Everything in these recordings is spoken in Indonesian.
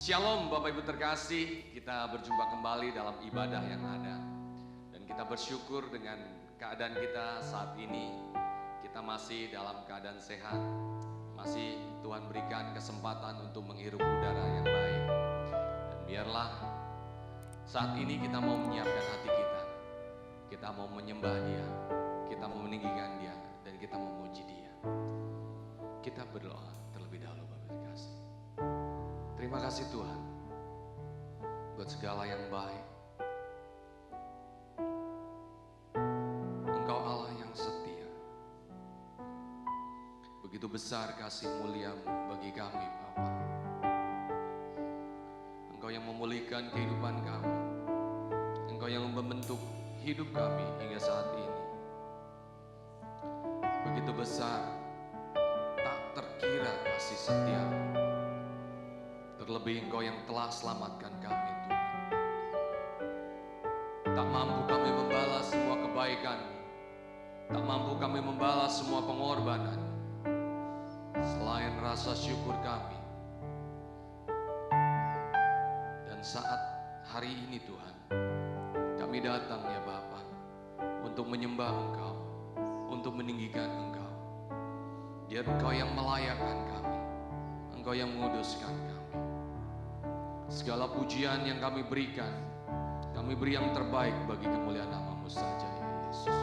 Shalom Bapak Ibu terkasih, kita berjumpa kembali dalam ibadah yang ada. Dan kita bersyukur dengan keadaan kita saat ini. Kita masih dalam keadaan sehat. Masih Tuhan berikan kesempatan untuk menghirup udara yang baik. Dan biarlah saat ini kita mau menyiapkan hati kita. Kita mau menyembah Dia, kita mau meninggikan Dia, dan kita memuji Dia. Kita berdoa terlebih dahulu Bapak Ibu terkasih. Terima kasih Tuhan buat segala yang baik. Engkau Allah yang setia. Begitu besar kasih mulia-Mu bagi kami Bapa. Engkau yang memulihkan kehidupan kami. Engkau yang membentuk hidup kami hingga saat ini. Begitu besar, tak terkira kasih setia-Mu. Terlebih Engkau yang telah selamatkan kami Tuhan. Tak mampu kami membalas semua kebaikan-Mu. Tak mampu kami membalas semua pengorbanan selain rasa syukur kami. Dan saat hari ini Tuhan, kami datang ya Bapa untuk menyembah Engkau, untuk meninggikan Engkau. Biar Engkau yang melayakkan kami, Engkau yang menguduskan kami. Segala pujian yang kami berikan, kami beri yang terbaik bagi kemuliaan nama-Mu saja ya Yesus.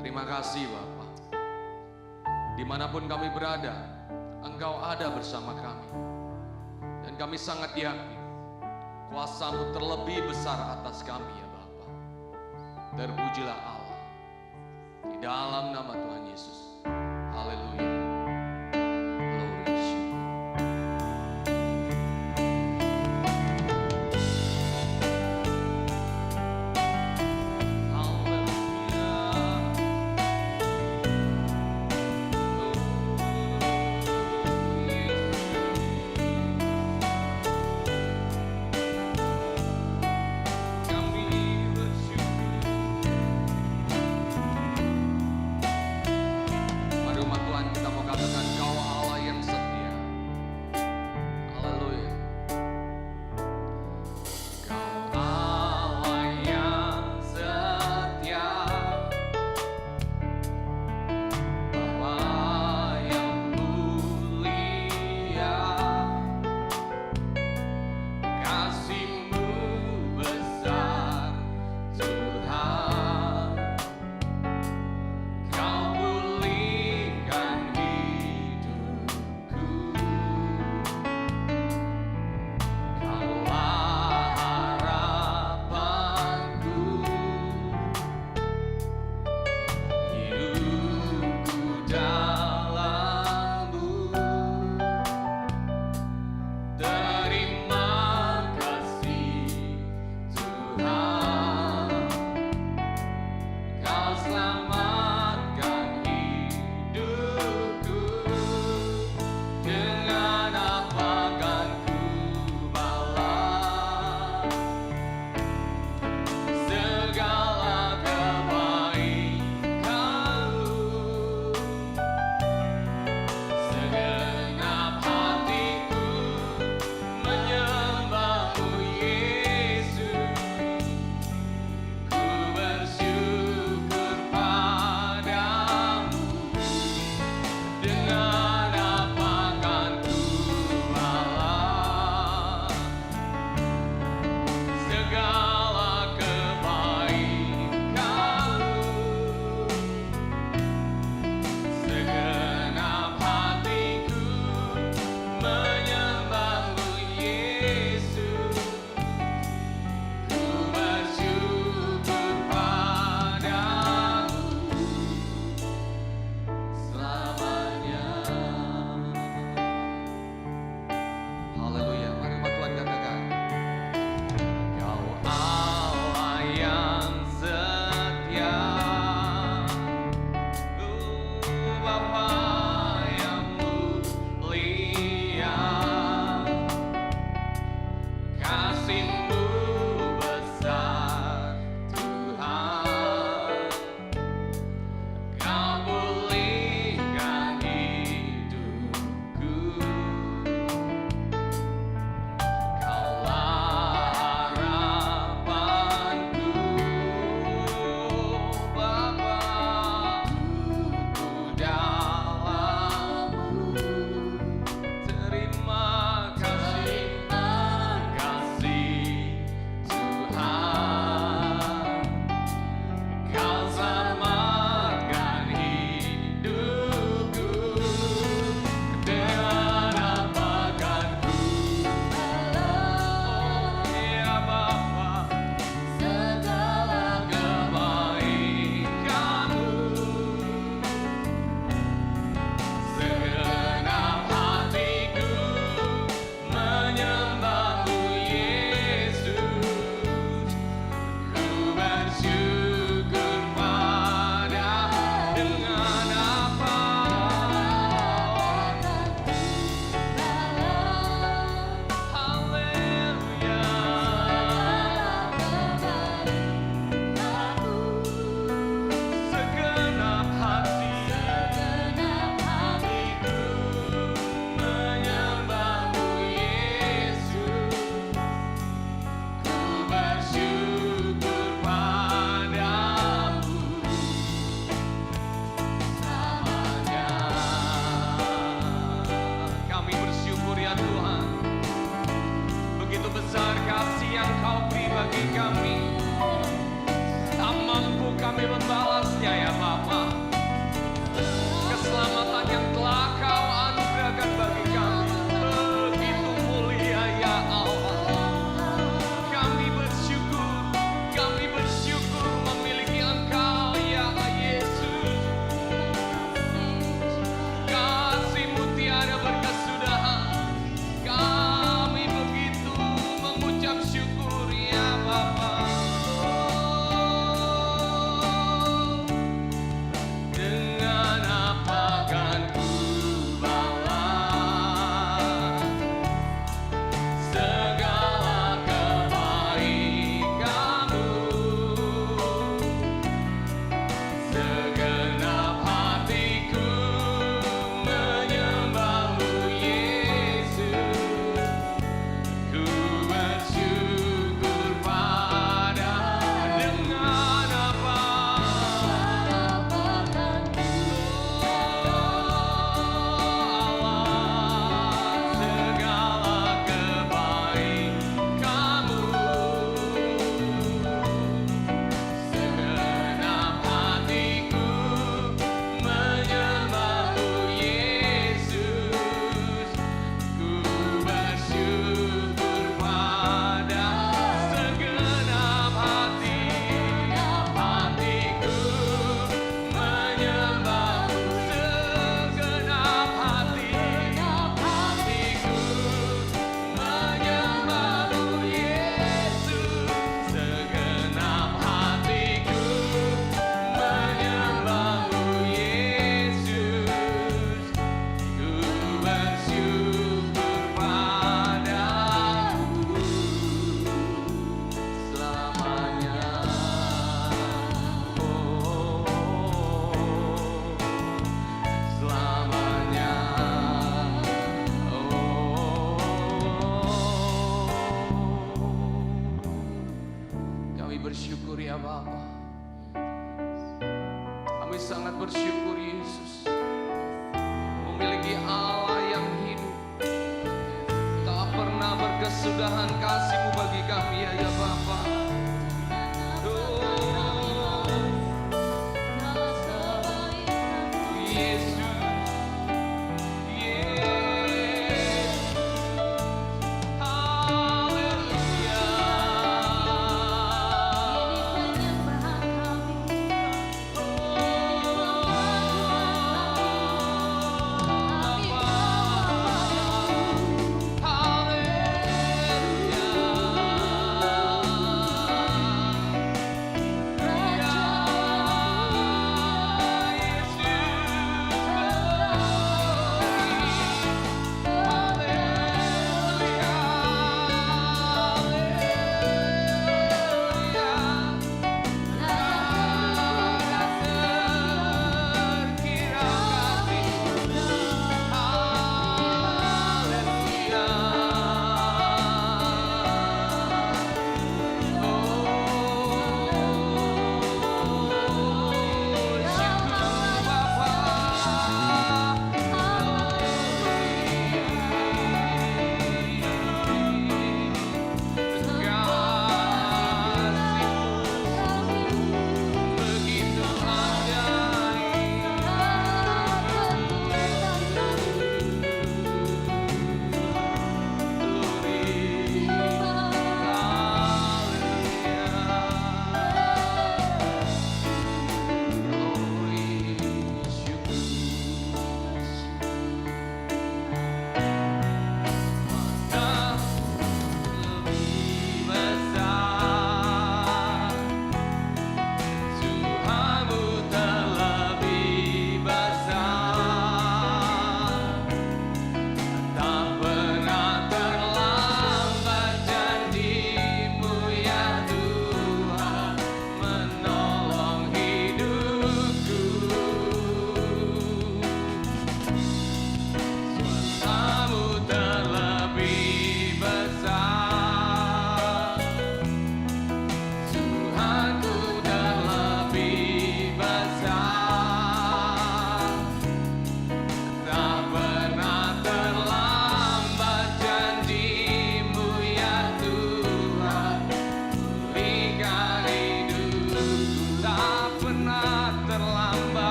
Terima kasih Bapa. Dimanapun kami berada, Engkau ada bersama kami. Dan kami sangat yakin, kuasa-Mu terlebih besar atas kami ya Bapa. Terpujilah Allah. Di dalam nama Tuhan Yesus. Haleluya. bagi kami. Tak mampu kami membalasnya ya Bapa. Keselamatan yang telah Kau anugerahkan bagi kami begitu mulia ya Allah. Kami bersyukur memiliki Engkau ya Yesus. Kasih-Mu tiada berkesudahan. Kami begitu mengucap syukur ya Bapa. Dengan apa kan ku balas segala kebaikan-Mu? Segenap hatiku menyembah-Mu Yesus. Ku bersyukur pada dengan apa segala kebaikan-Mu. Segenap hatiku menyembah-Mu Yesus. Ku bersyukur pada segenap hatiku menyembah-Mu. Segenap hatiku menyembah-Mu Yesus. Segenap hatiku menyembah-Mu Yesus. Ku bersyukur padamu selamanya. Oh, selamanya. Kami bersyukur ya Bapa. Kami sangat bersyukur Yesus memiliki Allah yang hidup. Tak pernah berkesudahan kasih-Mu bagi kami ya Bapa. Oh, Yesus, Yesus, haleluya. Haleluya.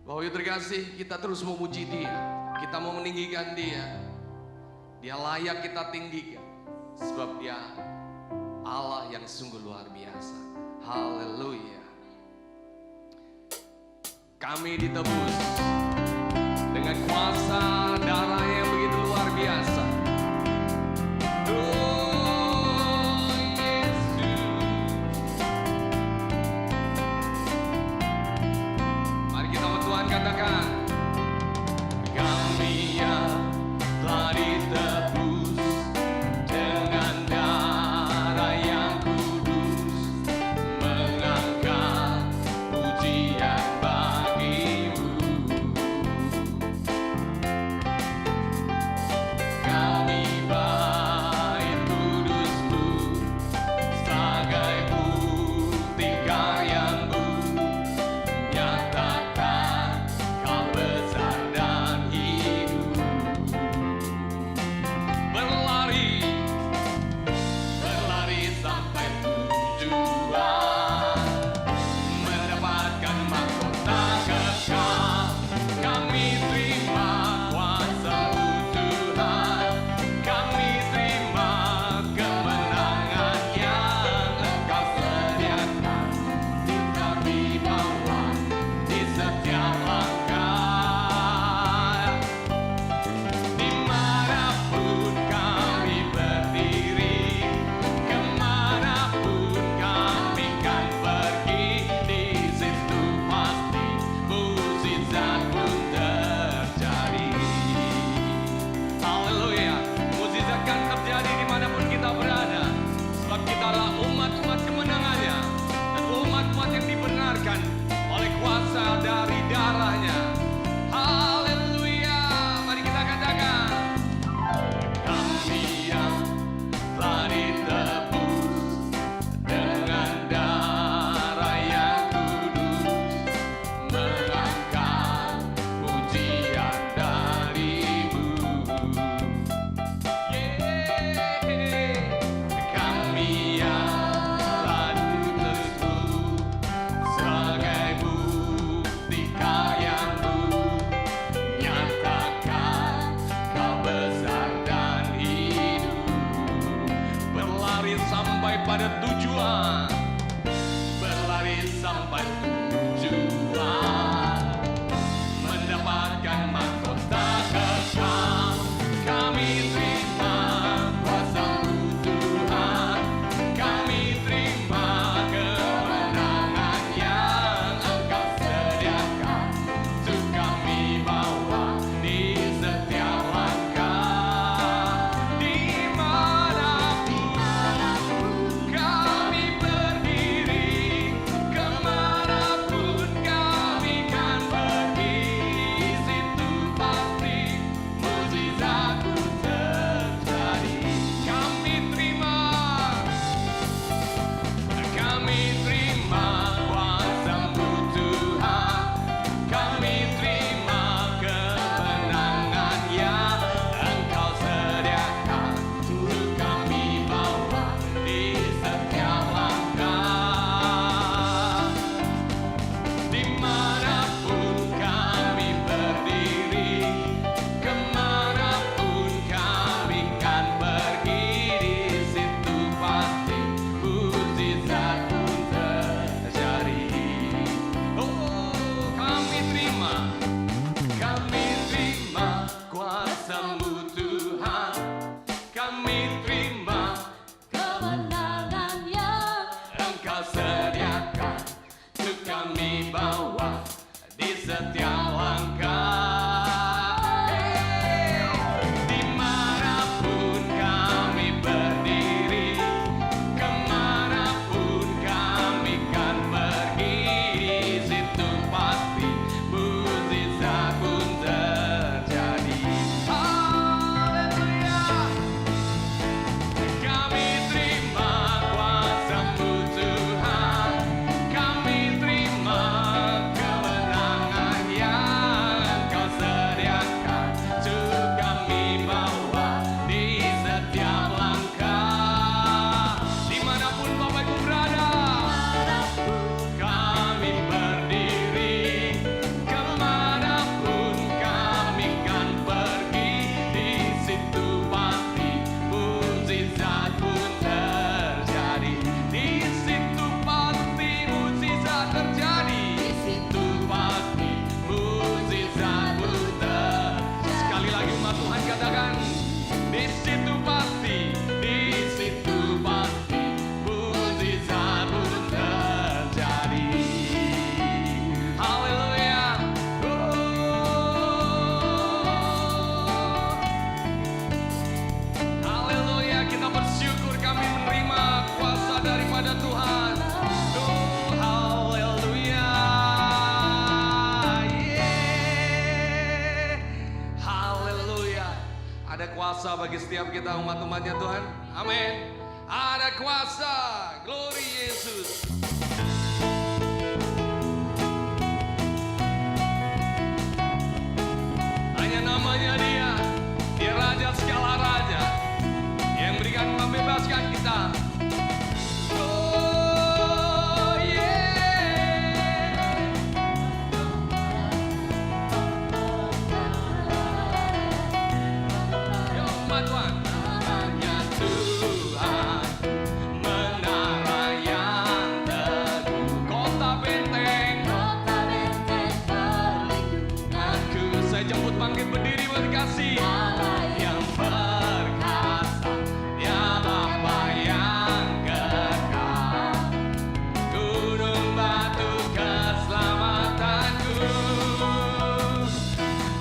Bapak Ibu terkasih, kita terus memuji Dia, kita mau meninggikan Dia. Dia layak kita tinggikan, sebab Dia Allah yang sungguh luar biasa. Haleluya. Kami ditebus dengan kuasa darah yang begitu luar biasa. Oh Yesus. Mari kita sama Tuhan katakan, kami yang telah ditebus dengan darah yang kudus, mengangkat pujian bagimu. Kami bait kudus-Mu sebagai bukti karya-Mu, nyatakan Kau besar dan hidup. Berlari, berlari sampai tujuan, mendapatkan mahkota kekal. Kami terima kuasa-Mu Tuhan, kami terima kemenangan yang Engkau sediakan. Kita dibawa di setiap langkah, dimanapun kami berdiri, kemanapun kami kan pergi, di situ pasti mukjizat pun terjadi. Haleluya, mukjizat kan terjadi dimanapun kita berada, sebab kita adalah umat-umat kemenangannya dan umat-umat yang dibenarkan oleh kuasa dari darahnya. Haleluya, mari kita katakan, kami yang telah ditebus dengan darah yang kudus, mengangkat pujian dari-Mu. Kami yang telah ditebus sebagai bukti karya-Mu, nyatakan Kau besar dan hidup. Berlari sampai pada tujuan, berlari sampai tujuan, mendapatkan mahkota kekal. Kami terima kuasa-Mu Tuhan, kami terima kemenangan yang Engkau sediakan. Untuk kami bawa di setiap langkah, dimanapun kami berdiri, kemanapun kami kan pergi, di situ pasti mukjizat pun terjadi. Kami terima kuasa-Mu Tuhan, kami terima kemenangan yang Engkau sediakan. Untuk kami bawa di setiap langkah, dimanapun kami berdiri, kemanapun kami kan pergi, di situ pasti mukjizat pun terjadi. Oh, kami terima kuasa-Mu Tuhan, kami terima kemenangan yang Engkau sediakan. Untuk kami bawa di setiap langkah. Dimanapun kami berdiri, kemanapun kami kan pergi, di situ pasti mukjizat pun terjadi. Haleluya. Kami terima kuasa-Mu Tuhan, kami terima kemenangan yang kuasa bagi setiap kita umat-umatnya Tuhan. Amin. Ada kuasa. Glory Yesus. Hanya namanya dia. Dia Raja segala raja. Yang berikan membebaskan kita. Oh yeah. Yo umat Tuhan. Hanya Tuhan. Menara yang teguh. Kota benteng. Aku saya jemput bangkit berdiri berdikasih. Yang perkasa, dia Bapa yang kekal. Gunung batu keselamatanku.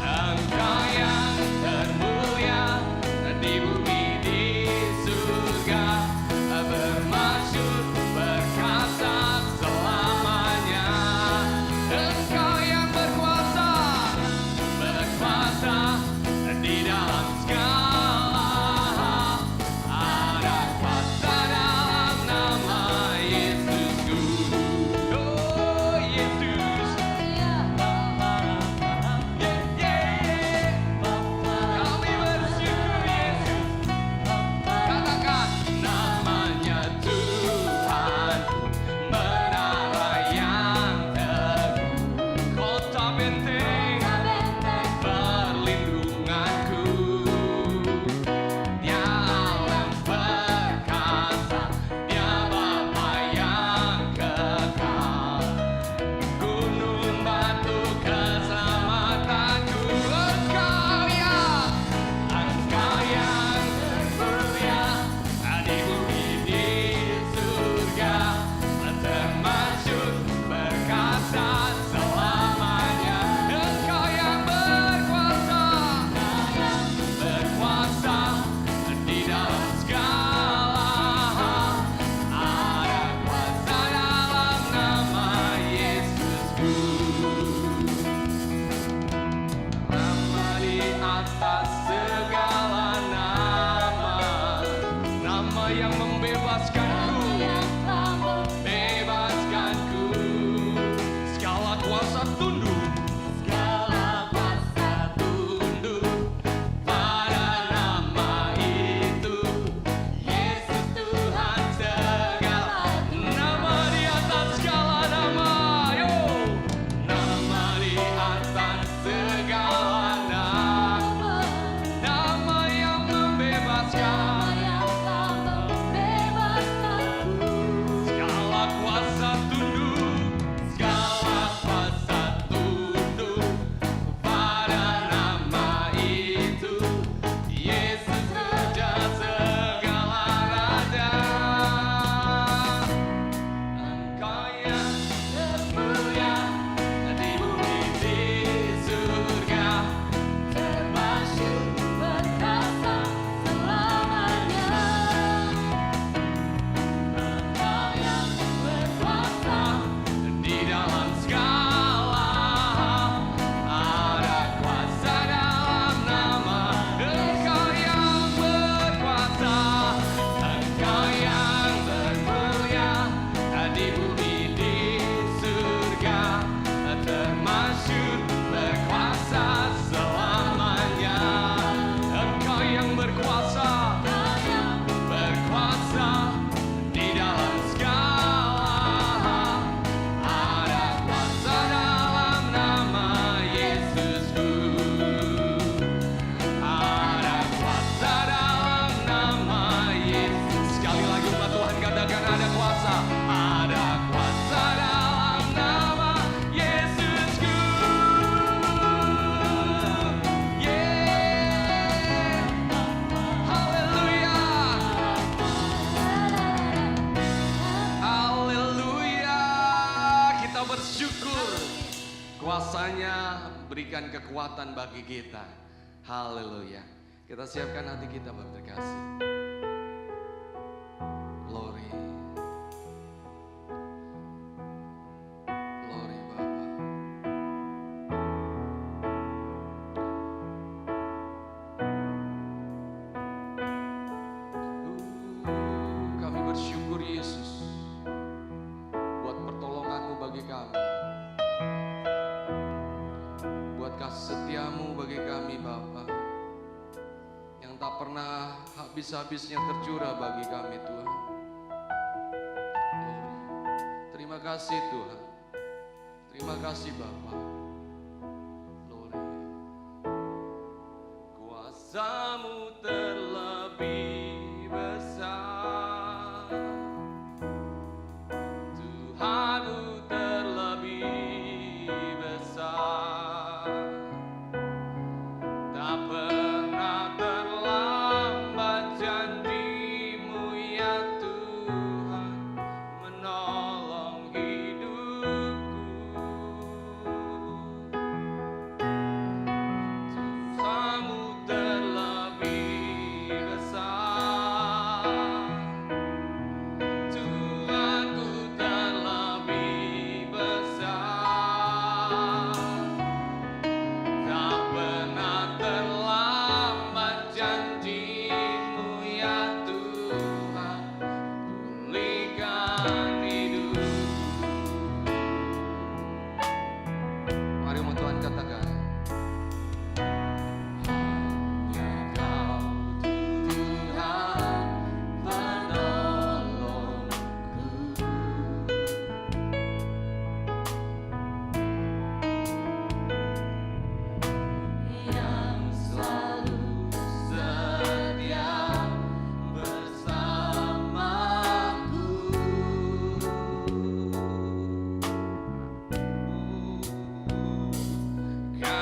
Engkau yang termulia di bumi di surga. Bermasyhur berkasa selamanya. Engkau yang berkuasa di dalam segala. Ada kuasa dalam nama Yesusku. Oh Yesus. Kami bersyukur Yesus. Katakan namanya Tuhan. Menara yang teguh. Kota benteng. Perlindunganku. Dia alam perkasa. Dia Bapa yang kekal. Gunung batu keselamatanku. Engkau yang termulia di bumi di surga. Termasyhur berkasa selamanya. Engkau yang berkuasa di dalam segala. Ada kuasa dalam nama Yesusku. Nama di atas segala nama. Nama yang membebaskanku. Bebaskanku. Segala kuasa tunduk. Pada nama itu. Yesus Tuhan segala. Nama di atas segala nama. Yo. Nama di atas segala nama. Nama yang membebaskan. Segala kuasa tunduk. Segala kuasa tunduk. Pada nama itu. Yesus Raja segala raja. Engkau yang termulia di bumi di surga. Termasyhur berkasa selamanya. Engkau yang berkuasa di dalam segala. Ada kuasa dalam nama. Engkau yang berkuasa. Engkau yang termulia di bumi di surga. Termasyhur berkuasa selamanya. Engkau yang berkuasa. Di dalam segala. Ada kuasa dalam nama Yesusku. Ada kuasa dalam nama Yesus. Sekali lagi umat Tuhan katakan ada kuasa. Ada kuasa dalam nama Yesusku. Yeah. Haleluya. Haleluya. Kita bersyukur. Kuasanya berikan kekuatan bagi kita. Haleluya. Kita siapkan hati kita Bapak terkasih. Glory. Glory Bapa. kasih setiamu bagi kami Bapa, yang tak pernah habis-habisnya tercurah bagi kami Tuhan. Glory. Terima kasih Tuhan. Terima kasih Bapa. Glory. Kuasamu terlebih besar, Tuhanmu terlebih besar, tak pernah terlambat janjimu ya Tuhan, menolong hidupku. Tuhanmu terlebih besar, Tuhanku terlebih besar, tak pernah terlambat janjimu ya Tuhan, pulihkan hidup. Mari mau Tuhan katakan, hanya Kau Tuhan penolongku, yang selalu setia bersamaku. Kau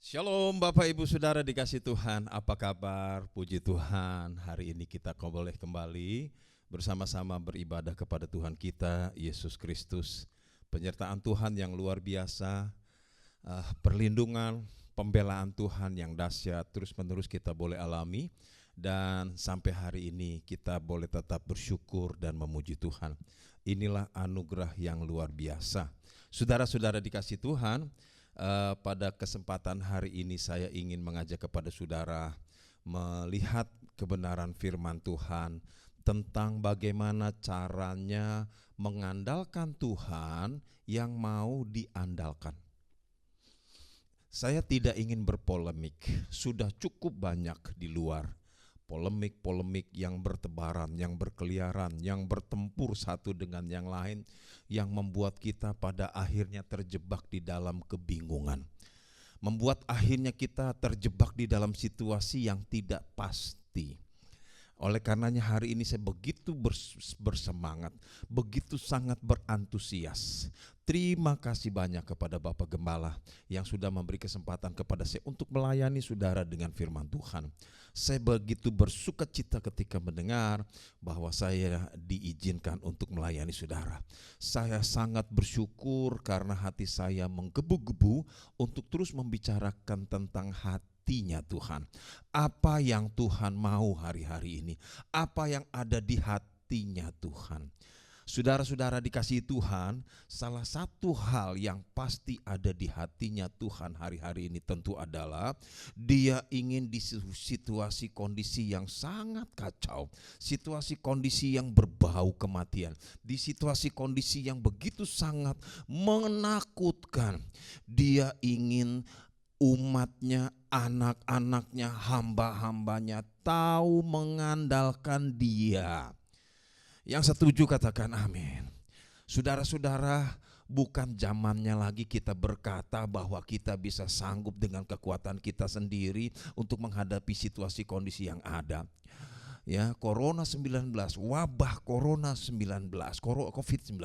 Shalom Bapak Ibu Saudara dikasih Tuhan, apa kabar? Puji Tuhan, hari ini kita boleh kembali bersama-sama beribadah kepada Tuhan kita, Yesus Kristus. Penyertaan Tuhan yang luar biasa, perlindungan, pembelaan Tuhan yang dahsyat terus-menerus kita boleh alami. Dan sampai hari ini kita boleh tetap bersyukur dan memuji Tuhan. Inilah anugerah yang luar biasa. Saudara-saudara dikasih Tuhan, pada kesempatan hari ini saya ingin mengajak kepada saudara melihat kebenaran firman Tuhan tentang bagaimana caranya mengandalkan Tuhan yang mau diandalkan. Saya tidak ingin berpolemik, sudah cukup banyak di luar polemik-polemik yang bertebaran, yang berkeliaran, yang bertempur satu dengan yang lain, yang membuat kita pada akhirnya terjebak di dalam kebingungan. Membuat akhirnya kita terjebak di dalam situasi yang tidak pasti. Oleh karenanya hari ini saya begitu bersemangat, begitu sangat berantusias. Terima kasih banyak kepada Bapak Gembala yang sudah memberi kesempatan kepada saya untuk melayani saudara dengan firman Tuhan. Saya begitu bersuka cita ketika mendengar bahwa saya diizinkan untuk melayani saudara. Saya sangat bersyukur karena hati saya menggebu-gebu untuk terus membicarakan tentang hatinya Tuhan. Apa yang Tuhan mau hari-hari ini, apa yang ada di hatinya Tuhan. Saudara-saudara dikasihi Tuhan, salah satu hal yang pasti ada di hatinya Tuhan hari-hari ini tentu adalah Dia ingin di situasi kondisi yang sangat kacau, situasi kondisi yang berbau kematian, di situasi kondisi yang begitu sangat menakutkan. Dia ingin umatnya, anak-anaknya, hamba-hambanya tahu mengandalkan Dia. Yang setuju katakan amin. Saudara-saudara, bukan zamannya lagi kita berkata bahwa kita bisa sanggup dengan kekuatan kita sendiri untuk menghadapi situasi kondisi yang ada. Ya, Corona 19, wabah Corona 19, COVID-19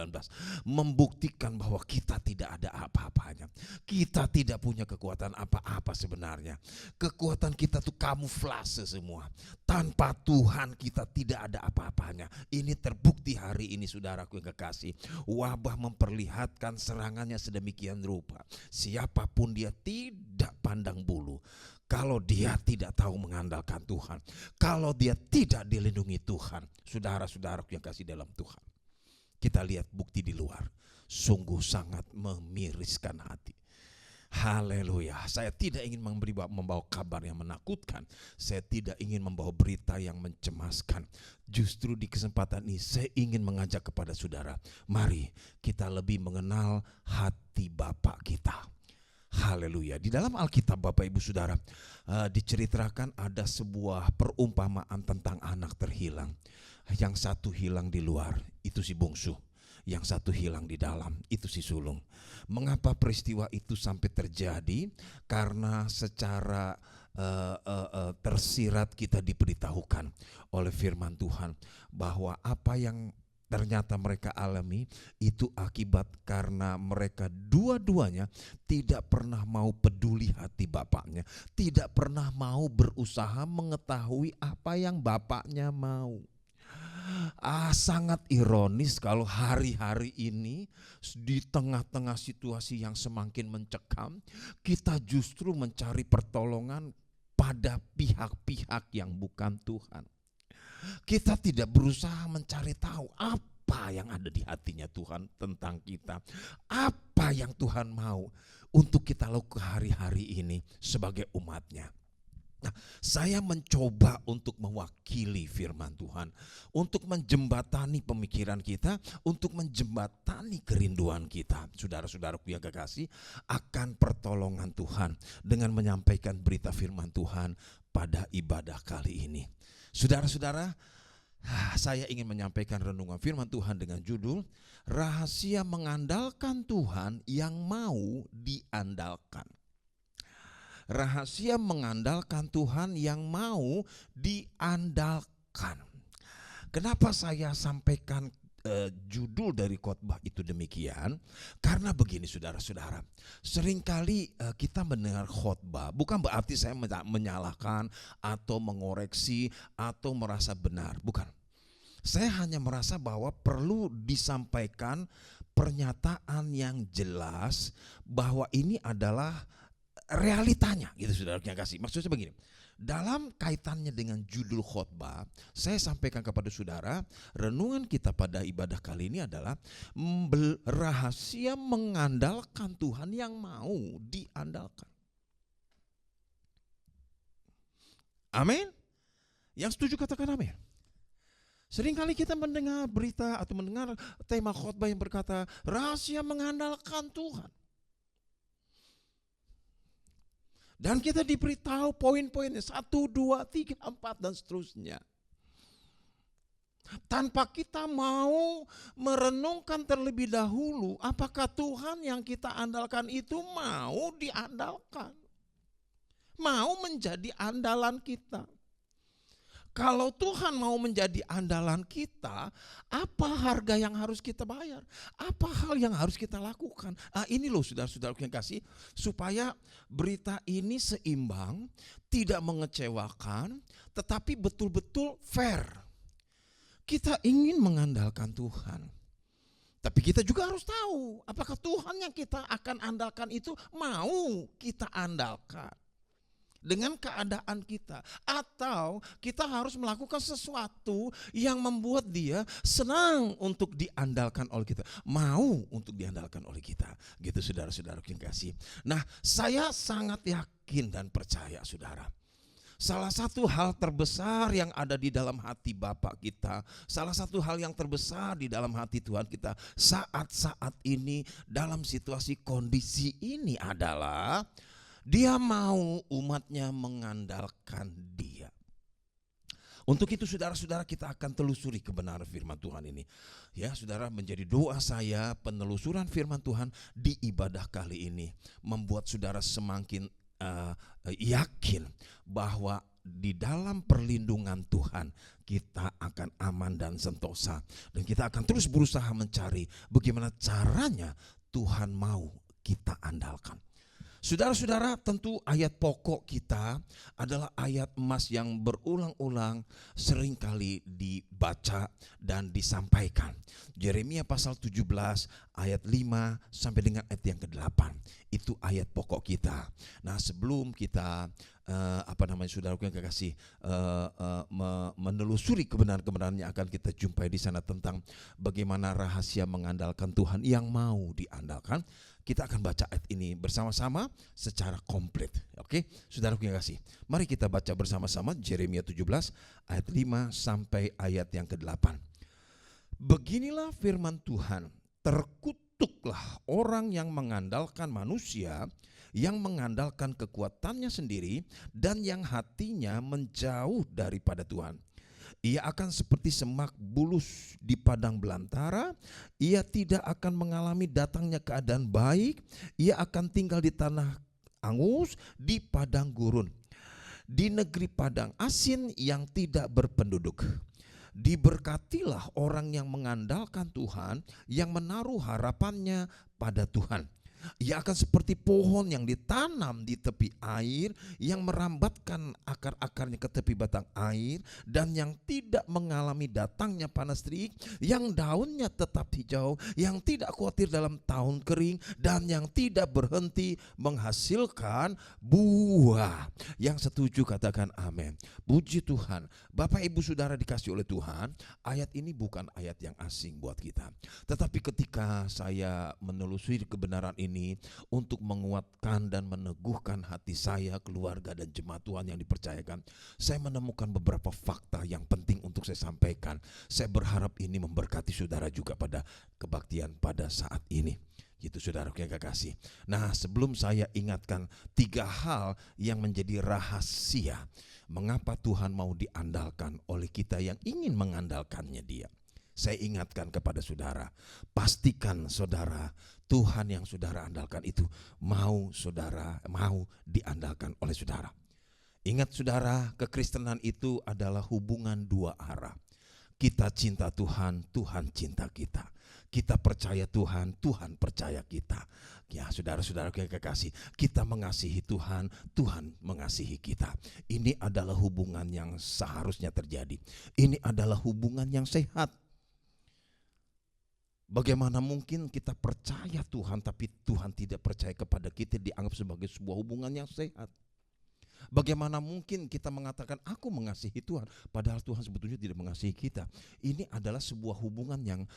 membuktikan bahwa kita tidak ada apa-apanya. Kita tidak punya kekuatan apa-apa sebenarnya. Kekuatan kita tuh kamuflase semua. Tanpa Tuhan kita tidak ada apa-apanya. Ini terbukti hari ini saudaraku yang kekasih. Wabah memperlihatkan serangannya sedemikian rupa. Siapapun dia tidak pandang bulu. Kalau dia tidak tahu mengandalkan Tuhan, kalau dia tidak dilindungi Tuhan, saudara-saudaraku yang kasih dalam Tuhan, kita lihat bukti di luar, sungguh sangat memiriskan hati. Haleluya. Saya tidak ingin membawa kabar yang menakutkan, saya tidak ingin membawa berita yang mencemaskan. Justru di kesempatan ini saya ingin mengajak kepada saudara, mari kita lebih mengenal hati Bapa kita. Haleluya. Di dalam Alkitab Bapak Ibu Saudara diceritakan ada sebuah perumpamaan tentang anak terhilang. Yang satu hilang di luar, itu si bungsu. Yang satu hilang di dalam, itu si sulung. Mengapa peristiwa itu sampai terjadi? Karena secara tersirat kita diberitahukan oleh firman Tuhan bahwa apa yang ternyata mereka alami itu akibat karena mereka dua-duanya tidak pernah mau peduli hati bapaknya, tidak pernah mau berusaha mengetahui apa yang bapaknya mau. Sangat ironis kalau hari-hari ini di tengah-tengah situasi yang semakin mencekam, kita justru mencari pertolongan pada pihak-pihak yang bukan Tuhan. Kita tidak berusaha mencari tahu apa yang ada di hatinya Tuhan tentang kita. Apa yang Tuhan mau untuk kita lakukan hari-hari ini sebagai umatnya. Nah, saya mencoba untuk mewakili firman Tuhan, untuk menjembatani pemikiran kita, untuk menjembatani kerinduan kita, saudara-saudaraku yang kekasih, akan pertolongan Tuhan dengan menyampaikan berita firman Tuhan pada ibadah kali ini. Saudara-saudara, saya ingin menyampaikan renungan firman Tuhan dengan judul Rahasia Mengandalkan Tuhan yang Mau Diandalkan. Rahasia mengandalkan Tuhan yang mau diandalkan. Kenapa saya sampaikan judul dari khotbah itu demikian karena begini saudara-saudara, seringkali kita mendengar khotbah bukan berarti saya menyalahkan atau mengoreksi atau merasa benar, bukan. Saya hanya merasa bahwa perlu disampaikan pernyataan yang jelas bahwa ini adalah realitanya, gitu saudara yang kasih. Maksudnya begini, dalam kaitannya dengan judul khotbah, saya sampaikan kepada saudara, renungan kita pada ibadah kali ini adalah rahasia mengandalkan Tuhan yang mau diandalkan. Amin. Yang setuju katakan amin. Seringkali kita mendengar berita atau mendengar tema khotbah yang berkata rahasia mengandalkan Tuhan. Dan kita diberitahu poin-poinnya 1, 2, 3, 4 dan seterusnya. Tanpa kita mau merenungkan terlebih dahulu apakah Tuhan yang kita andalkan itu mau diandalkan. Mau menjadi andalan kita. Kalau Tuhan mau menjadi andalan kita, apa harga yang harus kita bayar? Apa hal yang harus kita lakukan? Ini loh saudara-saudara yang kasih, supaya berita ini seimbang, tidak mengecewakan, tetapi betul-betul fair. Kita ingin mengandalkan Tuhan. Tapi kita juga harus tahu, apakah Tuhan yang kita akan andalkan itu mau kita andalkan dengan keadaan kita, atau kita harus melakukan sesuatu yang membuat dia senang untuk diandalkan oleh kita, mau untuk diandalkan oleh kita, gitu saudara-saudara yang kasih. Nah, saya sangat yakin dan percaya saudara, salah satu hal terbesar yang ada di dalam hati Bapa kita, salah satu hal yang terbesar di dalam hati Tuhan kita saat-saat ini dalam situasi kondisi ini adalah Dia mau umatnya mengandalkan Dia. Untuk itu saudara-saudara kita akan telusuri kebenaran firman Tuhan ini. Ya saudara, menjadi doa saya penelusuran firman Tuhan di ibadah kali ini membuat saudara semakin yakin bahwa di dalam perlindungan Tuhan kita akan aman dan sentosa. Dan kita akan terus berusaha mencari bagaimana caranya Tuhan mau kita andalkan. Saudara-saudara, tentu ayat pokok kita adalah ayat emas yang berulang-ulang seringkali dibaca dan disampaikan. Yeremia pasal 17 ayat 5 sampai dengan ayat yang ke-8. Itu ayat pokok kita. Nah, sebelum kita saudara yang kekasih menelusuri kebenaran-kebenaran yang akan kita jumpai di sana tentang bagaimana rahasia mengandalkan Tuhan yang mau diandalkan, kita akan baca ayat ini bersama-sama secara komplit. Oke, saudara yang kasih, mari kita baca bersama-sama Yeremia 17 ayat 5 sampai ayat yang ke-8. Beginilah firman Tuhan, terkutuklah orang yang mengandalkan manusia, yang mengandalkan kekuatannya sendiri, dan yang hatinya menjauh daripada Tuhan. Ia akan seperti semak bulus di padang belantara. Ia tidak akan mengalami datangnya keadaan baik. Ia akan tinggal di tanah angus, di padang gurun, di negeri padang asin yang tidak berpenduduk. Diberkatilah orang yang mengandalkan Tuhan, yang menaruh harapannya pada Tuhan. Ia akan seperti pohon yang ditanam di tepi air, yang merambatkan akar-akarnya ke tepi batang air, dan yang tidak mengalami datangnya panas terik, yang daunnya tetap hijau, yang tidak khawatir dalam tahun kering, dan yang tidak berhenti menghasilkan buah. Yang setuju katakan amin. Puji Tuhan. Bapak ibu saudara dikasih oleh Tuhan, ayat ini bukan ayat yang asing buat kita. Tetapi ketika saya menelusuri kebenaran ini untuk menguatkan dan meneguhkan hati saya, keluarga dan jemaat Tuhan yang dipercayakan, saya menemukan beberapa fakta yang penting untuk saya sampaikan. Saya berharap ini memberkati saudara juga pada kebaktian pada saat ini. Gitu saudara yang kekasih. Nah, sebelum saya ingatkan 3 hal yang menjadi rahasia mengapa Tuhan mau diandalkan oleh kita yang ingin mengandalkannya Dia, saya ingatkan kepada saudara, pastikan saudara Tuhan yang saudara andalkan itu mau diandalkan oleh saudara. Ingat saudara, kekristenan itu adalah hubungan 2 arah. Kita cinta Tuhan, Tuhan cinta kita. Kita percaya Tuhan, Tuhan percaya kita. Ya saudara-saudara yang kekasih, kita mengasihi Tuhan, Tuhan mengasihi kita. Ini adalah hubungan yang seharusnya terjadi. Ini adalah hubungan yang sehat. Bagaimana mungkin kita percaya Tuhan tapi Tuhan tidak percaya kepada kita, dianggap sebagai sebuah hubungan yang sehat? Bagaimana mungkin kita mengatakan aku mengasihi Tuhan padahal Tuhan sebetulnya tidak mengasihi kita? Ini adalah sebuah hubungan yang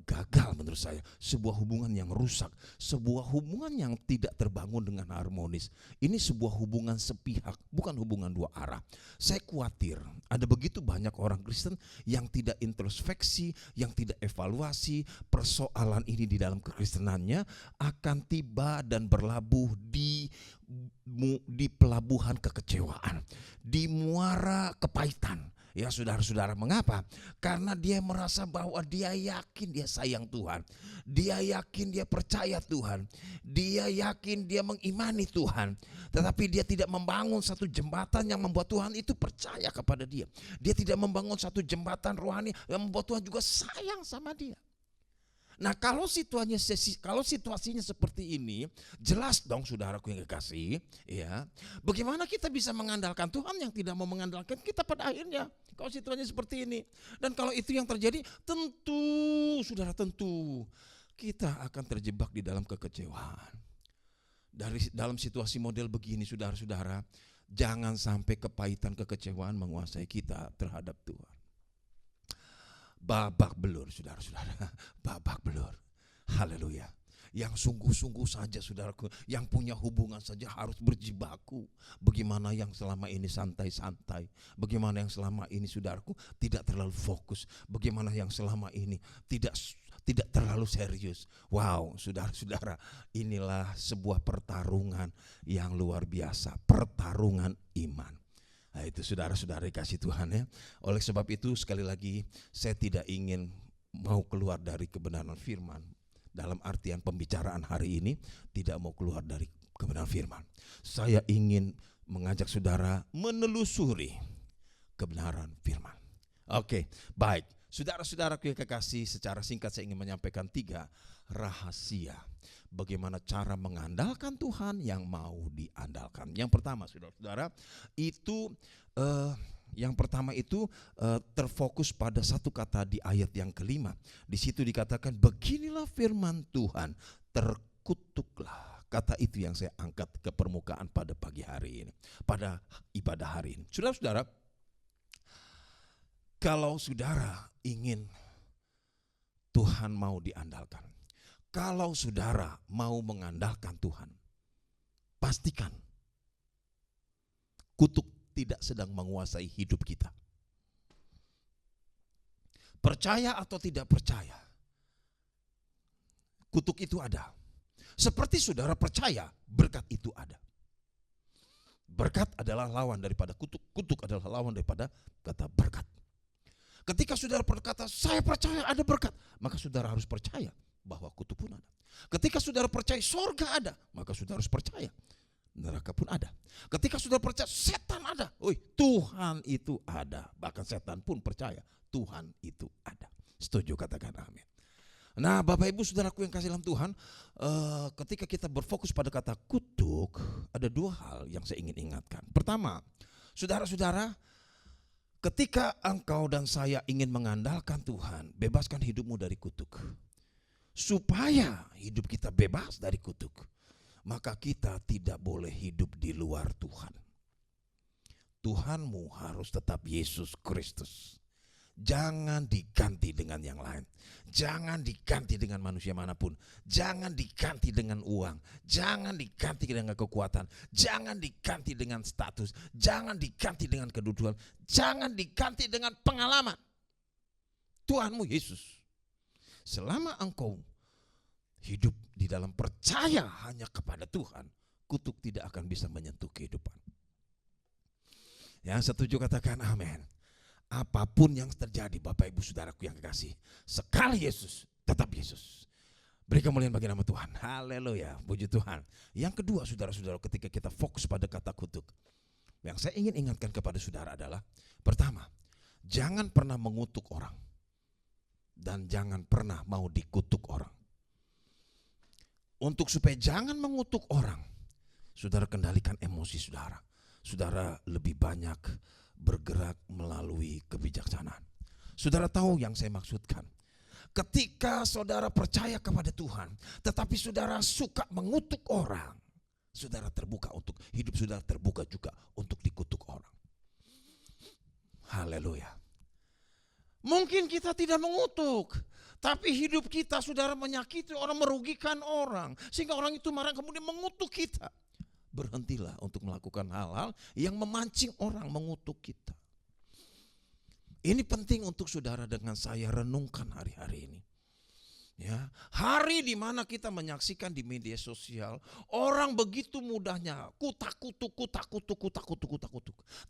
gagal menurut saya, sebuah hubungan yang rusak, sebuah hubungan yang tidak terbangun dengan harmonis. Ini sebuah hubungan sepihak, bukan hubungan dua arah. Saya khawatir ada begitu banyak orang Kristen yang tidak introspeksi, yang tidak evaluasi persoalan ini di dalam kekristenannya, akan tiba dan berlabuh di pelabuhan kekecewaan, di muara kepahitan. Ya saudara-saudara, mengapa? Karena dia merasa bahwa dia yakin dia sayang Tuhan, dia yakin dia percaya Tuhan, dia yakin dia mengimani Tuhan, tetapi dia tidak membangun satu jembatan yang membuat Tuhan itu percaya kepada dia. Dia tidak membangun satu jembatan rohani yang membuat Tuhan juga sayang sama dia. Nah, kalau situasinya seperti ini, jelas dong saudaraku yang kekasih, ya. Bagaimana kita bisa mengandalkan Tuhan yang tidak mau mengandalkan kita pada akhirnya? Kalau situasinya seperti ini. Dan kalau itu yang terjadi, tentu kita akan terjebak di dalam kekecewaan. Dalam situasi model begini, saudara-saudara, jangan sampai kepahitan kekecewaan menguasai kita terhadap Tuhan. Babak belur saudara-saudara, babak belur. Haleluya. Yang sungguh-sungguh saja saudaraku, yang punya hubungan saja harus berjibaku. Bagaimana yang selama ini santai-santai, bagaimana yang selama ini saudaraku tidak terlalu fokus, bagaimana yang selama ini tidak terlalu serius. Wow, saudara-saudara, inilah sebuah pertarungan yang luar biasa, pertarungan iman. Nah, itu saudara-saudara dikasih Tuhan ya. Oleh sebab itu sekali lagi saya tidak ingin mau keluar dari kebenaran firman. Dalam artian pembicaraan hari ini tidak mau keluar dari kebenaran firman. Saya ingin mengajak saudara menelusuri kebenaran firman. Oke, baik. Saudara-saudaraku yang kekasih, secara singkat saya ingin menyampaikan 3 rahasia bagaimana cara mengandalkan Tuhan yang mau diandalkan. Yang pertama saudara-saudara, itu terfokus pada satu kata di ayat yang kelima. Di situ dikatakan beginilah firman Tuhan, terkutuklah. Kata itu yang saya angkat ke permukaan pada pagi hari ini, pada ibadah hari ini. Saudara-saudara, kalau saudara ingin Tuhan mau diandalkan, kalau saudara mau mengandalkan Tuhan, pastikan kutuk tidak sedang menguasai hidup kita. Percaya atau tidak percaya, kutuk itu ada. Seperti saudara percaya, berkat itu ada. Berkat adalah lawan daripada kutuk, kutuk adalah lawan daripada kata berkat. Ketika saudara berkata, saya percaya ada berkat, maka saudara harus percaya bahwa kutuk pun ada. Ketika saudara percaya sorga ada, maka saudara harus percaya neraka pun ada. Ketika saudara percaya setan ada, Tuhan itu ada. Bahkan setan pun percaya Tuhan itu ada. Setuju, katakan amin. Nah, Bapak Ibu saudaraku yang kasih dalam Tuhan, ketika kita berfokus pada kata kutuk, ada 2 hal yang saya ingin ingatkan. Pertama, saudara-saudara, ketika engkau dan saya ingin mengandalkan Tuhan, bebaskan hidupmu dari kutuk. Supaya hidup kita bebas dari kutuk, maka kita tidak boleh hidup di luar Tuhan. Tuhanmu harus tetap Yesus Kristus. Jangan diganti dengan yang lain. Jangan diganti dengan manusia manapun. Jangan diganti dengan uang. Jangan diganti dengan kekuatan. Jangan diganti dengan status. Jangan diganti dengan kedudukan. Jangan diganti dengan pengalaman. Tuhanmu Yesus. Selama engkau hidup di dalam percaya hanya kepada Tuhan, kutuk tidak akan bisa menyentuh kehidupan. Yang setuju katakan amin. Apapun yang terjadi Bapak Ibu saudaraku yang kekasih, sekali Yesus, tetap Yesus. Beri kemuliaan bagi nama Tuhan. Haleluya, puji Tuhan. Yang kedua saudara-saudara, ketika kita fokus pada kata kutuk, yang saya ingin ingatkan kepada saudara adalah, pertama, Jangan pernah mengutuk orang. Dan jangan pernah mau dikutuk orang. Untuk supaya jangan mengutuk orang, saudara kendalikan emosi saudara. Saudara lebih banyak bergerak melalui kebijaksanaan. Saudara tahu yang saya maksudkan. Ketika saudara percaya kepada Tuhan, tetapi saudara suka mengutuk orang, saudara terbuka untuk hidup, saudara terbuka juga untuk dikutuk orang. Haleluya. Mungkin kita tidak mengutuk, tapi hidup kita saudara menyakiti orang, merugikan orang, sehingga orang itu marah kemudian mengutuk kita. Berhentilah untuk melakukan hal-hal yang memancing orang mengutuk kita. Ini penting untuk saudara dengan saya renungkan hari-hari ini. Ya, hari di mana kita menyaksikan di media sosial orang begitu mudahnya kutak-kutuk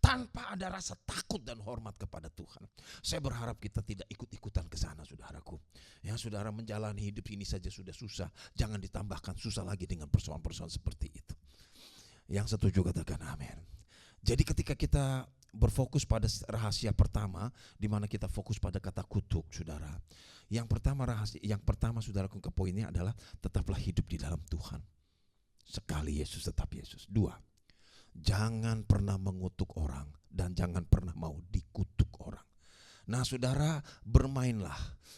tanpa ada rasa takut dan hormat kepada Tuhan. Saya berharap kita tidak ikut-ikutan ke sana, saudaraku. Ya, saudara menjalani hidup ini saja sudah susah, jangan ditambahkan susah lagi dengan persoalan-persoalan seperti itu. Yang setuju katakan amin. Jadi ketika kita berfokus pada rahasia pertama, di mana kita fokus pada kata kutuk, saudara. Yang pertama saudaraku, ke poinnya adalah tetaplah hidup di dalam Tuhan. Sekali Yesus tetap Yesus. 2, jangan pernah mengutuk orang dan jangan pernah mau dikutuk orang. Nah saudara,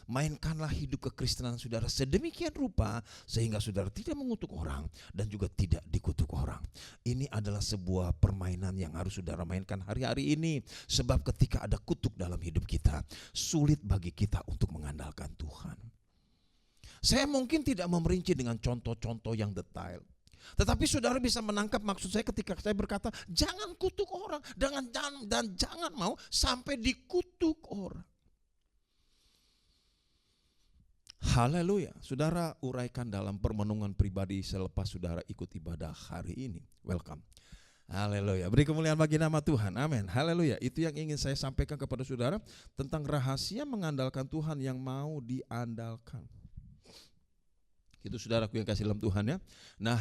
mainkanlah hidup kekristenan saudara sedemikian rupa sehingga saudara tidak mengutuk orang dan juga tidak dikutuk orang. Ini adalah sebuah permainan yang harus saudara mainkan hari-hari ini. Sebab ketika ada kutuk dalam hidup kita, sulit bagi kita untuk mengandalkan Tuhan. Saya mungkin tidak memerinci dengan contoh-contoh yang detail. Tetapi saudara bisa menangkap maksud saya ketika saya berkata jangan kutuk orang dan jangan mau sampai dikutuk orang. Haleluya. Saudara uraikan dalam permenungan pribadi selepas saudara ikut ibadah hari ini. Welcome. Haleluya. Beri kemuliaan bagi nama Tuhan. Amin. Haleluya. Itu yang ingin saya sampaikan kepada saudara tentang rahasia mengandalkan Tuhan yang mau diandalkan. Itu saudaraku yang kasih dalam Tuhan ya. Nah,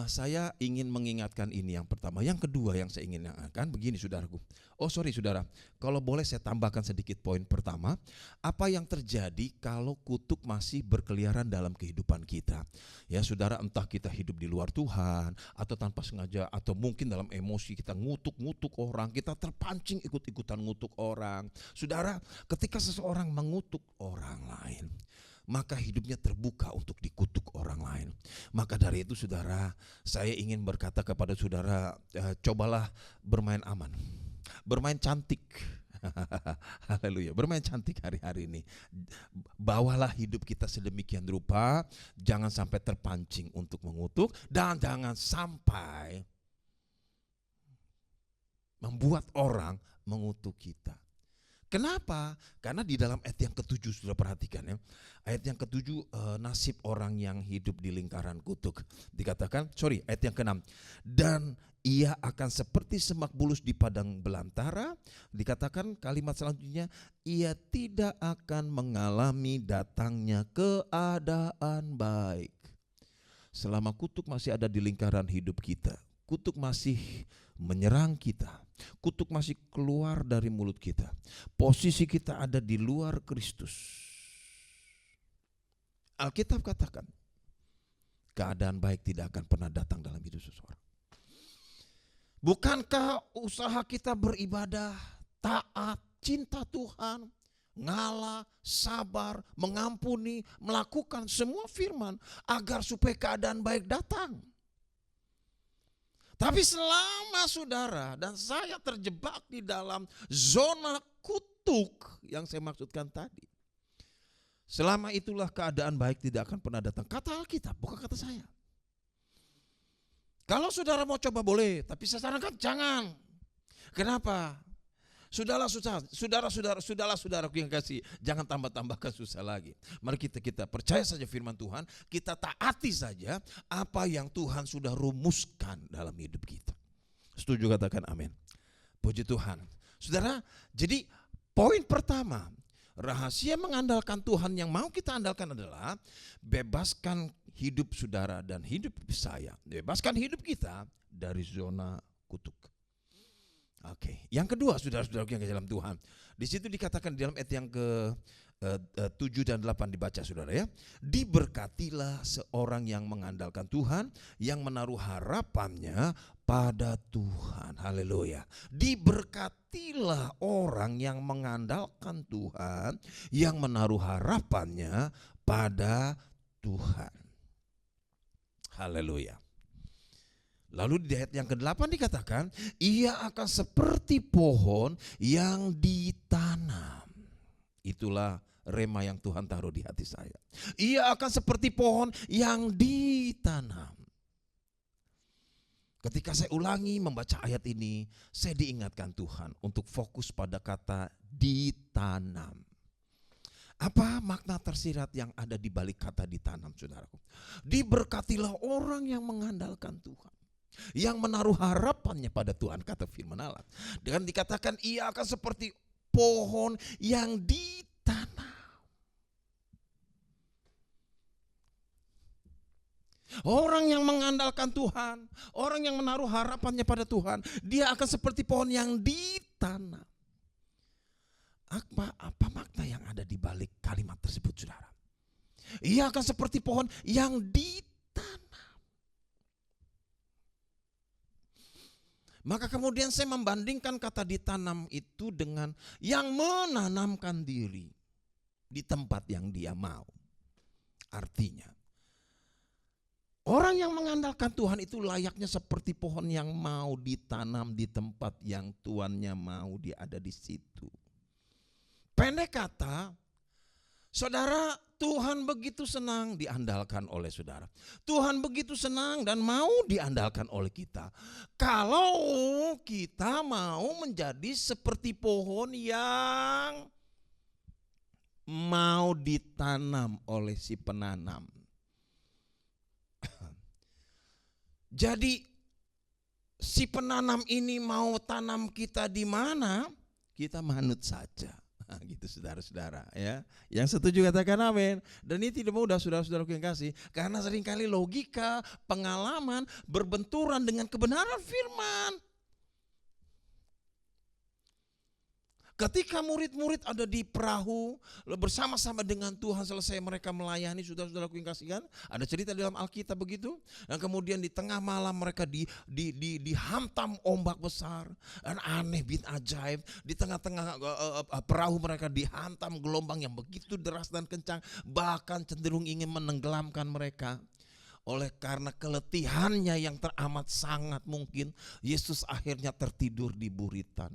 saya ingin mengingatkan ini yang pertama. Yang kedua yang saya ingin ingatkan begini saudaraku. Saudara, kalau boleh saya tambahkan sedikit poin pertama. Apa yang terjadi kalau kutuk masih berkeliaran dalam kehidupan kita? Ya saudara, entah kita hidup di luar Tuhan atau tanpa sengaja atau mungkin dalam emosi kita ngutuk orang, kita terpancing ikut-ikutan ngutuk orang. Saudara, ketika seseorang mengutuk orang lain, maka hidupnya terbuka untuk dikutuk orang lain. Maka dari itu saudara, saya ingin berkata kepada saudara, cobalah bermain aman, bermain cantik. Haleluya, bermain cantik hari-hari ini. Bawalah hidup kita sedemikian rupa, jangan sampai terpancing untuk mengutuk dan jangan sampai membuat orang mengutuk kita. Kenapa? Karena di dalam ayat yang ke-7 sudah perhatikan ya. Ayat yang ke-7 nasib orang yang hidup di lingkaran kutuk. Dikatakan, ayat yang ke-6. Dan ia akan seperti semak bulus di padang belantara. Dikatakan kalimat selanjutnya, ia tidak akan mengalami datangnya keadaan baik. Selama kutuk masih ada di lingkaran hidup kita, kutuk masih menyerang kita, kutuk masih keluar dari mulut kita, posisi kita ada di luar Kristus, Alkitab katakan keadaan baik tidak akan pernah datang dalam hidup seseorang. Bukankah usaha kita beribadah, taat, cinta Tuhan, ngalah, sabar, mengampuni, melakukan semua firman agar supaya keadaan baik datang? Tapi selama saudara dan saya terjebak di dalam zona kutuk yang saya maksudkan tadi, selama itulah keadaan baik tidak akan pernah datang. Kata Alkitab, bukan kata saya. Kalau saudara mau coba boleh, tapi saya sarankan jangan. Kenapa? Saudaraku yang kasih, jangan tambah-tambahkan susah lagi. Mari kita percaya saja firman Tuhan, kita taati saja apa yang Tuhan sudah rumuskan dalam hidup kita. Setuju katakan amin. Puji Tuhan. Saudara, jadi poin pertama, rahasia mengandalkan Tuhan yang mau kita andalkan adalah bebaskan hidup saudara dan hidup saya. Bebaskan hidup kita dari zona kutuk. Oke. Yang kedua, saudara-saudara yang ke dalam Tuhan. Di situ dikatakan di dalam ayat yang ke 7 dan 8 dibaca saudara ya. Diberkatilah seorang yang mengandalkan Tuhan, yang menaruh harapannya pada Tuhan. Haleluya. Diberkatilah orang yang mengandalkan Tuhan, yang menaruh harapannya pada Tuhan. Haleluya. Lalu di ayat yang ke-8 dikatakan, ia akan seperti pohon yang ditanam. Itulah rema yang Tuhan taruh di hati saya. Ia akan seperti pohon yang ditanam. Ketika saya ulangi membaca ayat ini, saya diingatkan Tuhan untuk fokus pada kata ditanam. Apa makna tersirat yang ada di balik kata ditanam, saudaraku? Diberkatilah orang yang mengandalkan Tuhan, yang menaruh harapannya pada Tuhan, kata firman Allah. Dan dikatakan ia akan seperti pohon yang ditanam. Orang yang mengandalkan Tuhan, orang yang menaruh harapannya pada Tuhan, dia akan seperti pohon yang ditanam. Apa makna yang ada di balik kalimat tersebut, saudara? Ia akan seperti pohon yang ditanam. Maka kemudian saya membandingkan kata ditanam itu dengan yang menanamkan diri di tempat yang dia mau. Artinya, orang yang mengandalkan Tuhan itu layaknya seperti pohon yang mau ditanam di tempat yang tuannya mau dia ada di situ. Pendek kata, saudara, Tuhan begitu senang diandalkan oleh saudara. Tuhan begitu senang dan mau diandalkan oleh kita. Kalau kita mau menjadi seperti pohon yang mau ditanam oleh si penanam. Jadi si penanam ini mau tanam kita di mana, kita manut saja. Gitu saudara-saudara ya. Yang setuju katakan amin. Dan ini tidak mudah saudara-saudara yang kasih, karena seringkali logika, pengalaman berbenturan dengan kebenaran firman. Ketika murid-murid ada di perahu bersama-sama dengan Tuhan, selesai mereka melayani, saudara-saudaraku yang kasihkan, ada cerita dalam Alkitab begitu. Dan kemudian di tengah malam mereka dihantam ombak besar. Dan aneh bin ajaib, di tengah-tengah perahu mereka dihantam gelombang yang begitu deras dan kencang, bahkan cenderung ingin menenggelamkan mereka. Oleh karena keletihannya yang teramat sangat, mungkin Yesus akhirnya tertidur di buritan.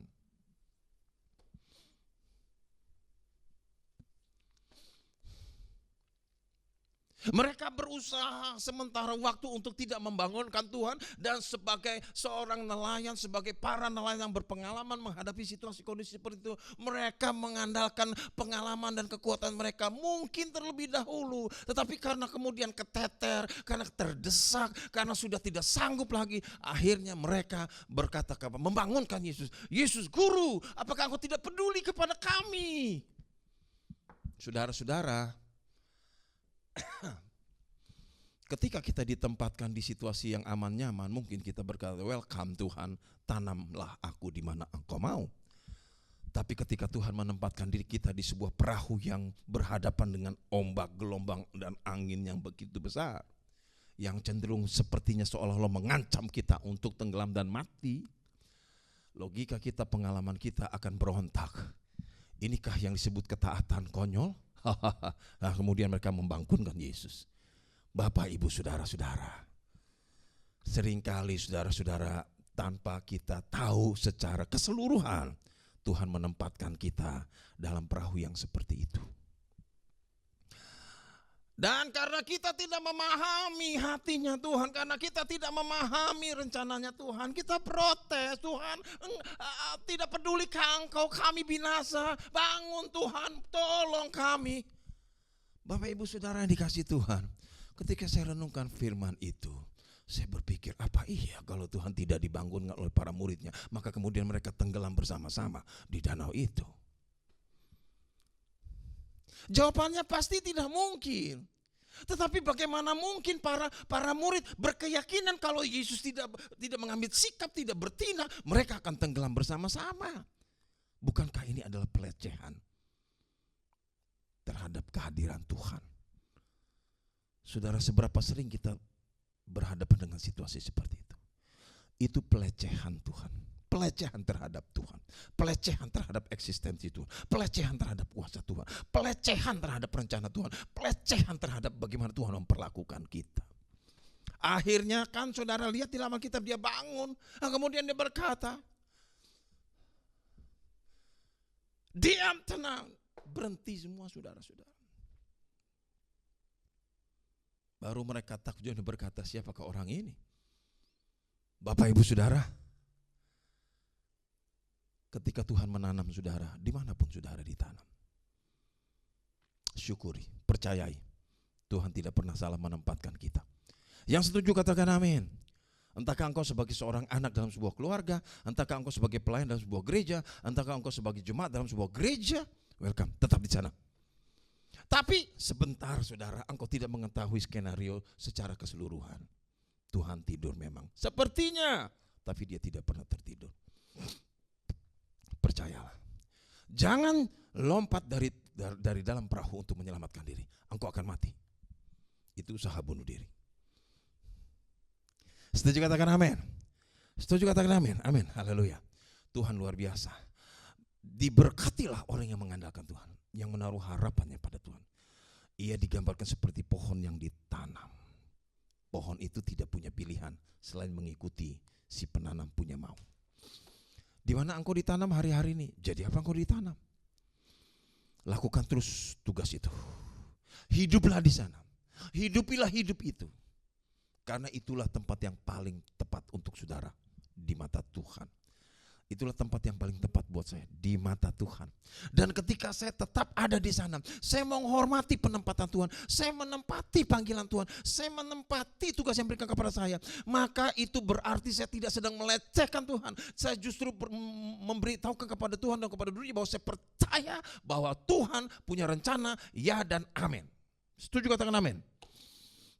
Mereka berusaha sementara waktu untuk tidak membangunkan Tuhan, dan sebagai seorang nelayan, sebagai para nelayan yang berpengalaman menghadapi situasi kondisi seperti itu, mereka mengandalkan pengalaman dan kekuatan mereka mungkin terlebih dahulu. Tetapi karena kemudian keteter, karena terdesak, karena sudah tidak sanggup lagi, akhirnya mereka berkata membangunkan Yesus. Yesus, Guru, apakah Engkau tidak peduli kepada kami? Saudara-saudara, ketika kita ditempatkan di situasi yang aman nyaman, mungkin kita berkata, welcome Tuhan, tanamlah aku di mana Engkau mau. Tapi ketika Tuhan menempatkan diri kita di sebuah perahu yang berhadapan dengan ombak, gelombang, dan angin yang begitu besar, yang cenderung sepertinya seolah-olah mengancam kita untuk tenggelam dan mati, logika kita, pengalaman kita akan berontak. Inikah yang disebut ketaatan konyol? Nah, kemudian mereka membangunkan Yesus. Bapak, Ibu, saudara-saudara, seringkali saudara-saudara tanpa kita tahu secara keseluruhan, Tuhan menempatkan kita dalam perahu yang seperti itu. Dan karena kita tidak memahami hatinya Tuhan, karena kita tidak memahami rencananya Tuhan, kita protes, Tuhan tidak peduli Engkau, kami binasa, bangun Tuhan, tolong kami. Bapak, Ibu, saudara yang dikasih Tuhan, ketika saya renungkan firman itu, saya berpikir, apa iya kalau Tuhan tidak dibangunkan oleh para muridnya, maka kemudian mereka tenggelam bersama-sama di danau itu? Jawabannya pasti tidak mungkin. Tetapi bagaimana mungkin para murid berkeyakinan kalau Yesus tidak mengambil sikap, tidak bertindak, mereka akan tenggelam bersama-sama. Bukankah ini adalah pelecehan terhadap kehadiran Tuhan? Saudara, seberapa sering kita berhadapan dengan situasi seperti itu? Itu pelecehan Tuhan, pelecehan terhadap Tuhan, pelecehan terhadap eksistensi Tuhan, pelecehan terhadap kuasa Tuhan, pelecehan terhadap rencana Tuhan, pelecehan terhadap bagaimana Tuhan memperlakukan kita. Akhirnya kan saudara lihat di dalam kitab dia bangun, kemudian dia berkata, diam, tenang, berhenti semua saudara-saudara. Baru mereka takjub dan berkata, siapakah orang ini? Bapak ibu saudara, ketika Tuhan menanam saudara, dimanapun saudara ditanam, syukuri, percayai, Tuhan tidak pernah salah menempatkan kita. Yang setuju katakan amin. Entahkah engkau sebagai seorang anak dalam sebuah keluarga, entahkah engkau sebagai pelayan dalam sebuah gereja, entahkah engkau sebagai jemaat dalam sebuah gereja, welcome, tetap di sana. Tapi sebentar saudara, engkau tidak mengetahui skenario secara keseluruhan. Tuhan tidur memang, sepertinya, tapi dia tidak pernah tertidur. Percayalah, jangan lompat dari dalam perahu untuk menyelamatkan diri. Engkau akan mati. Itu usaha bunuh diri. Setuju katakan amin. Setuju katakan amin. Amin. Haleluya. Tuhan luar biasa. Diberkatilah orang yang mengandalkan Tuhan, yang menaruh harapannya pada Tuhan. Ia digambarkan seperti pohon yang ditanam. Pohon itu tidak punya pilihan selain mengikuti si penanam punya mau. Di mana engkau ditanam hari-hari ini? Jadi apa engkau ditanam? Lakukan terus tugas itu. Hiduplah di sana. Hidupilah hidup itu. Karena itulah tempat yang paling tepat untuk saudara di mata Tuhan. Itulah tempat yang paling tepat buat saya di mata Tuhan. Dan ketika saya tetap ada di sana, saya menghormati penempatan Tuhan, saya menempati panggilan Tuhan, saya menempati tugas yang diberikan kepada saya, maka itu berarti saya tidak sedang melecehkan Tuhan. Saya justru memberitahukan kepada Tuhan dan kepada dunia bahwa saya percaya bahwa Tuhan punya rencana, ya dan amin. Setuju katakan amin.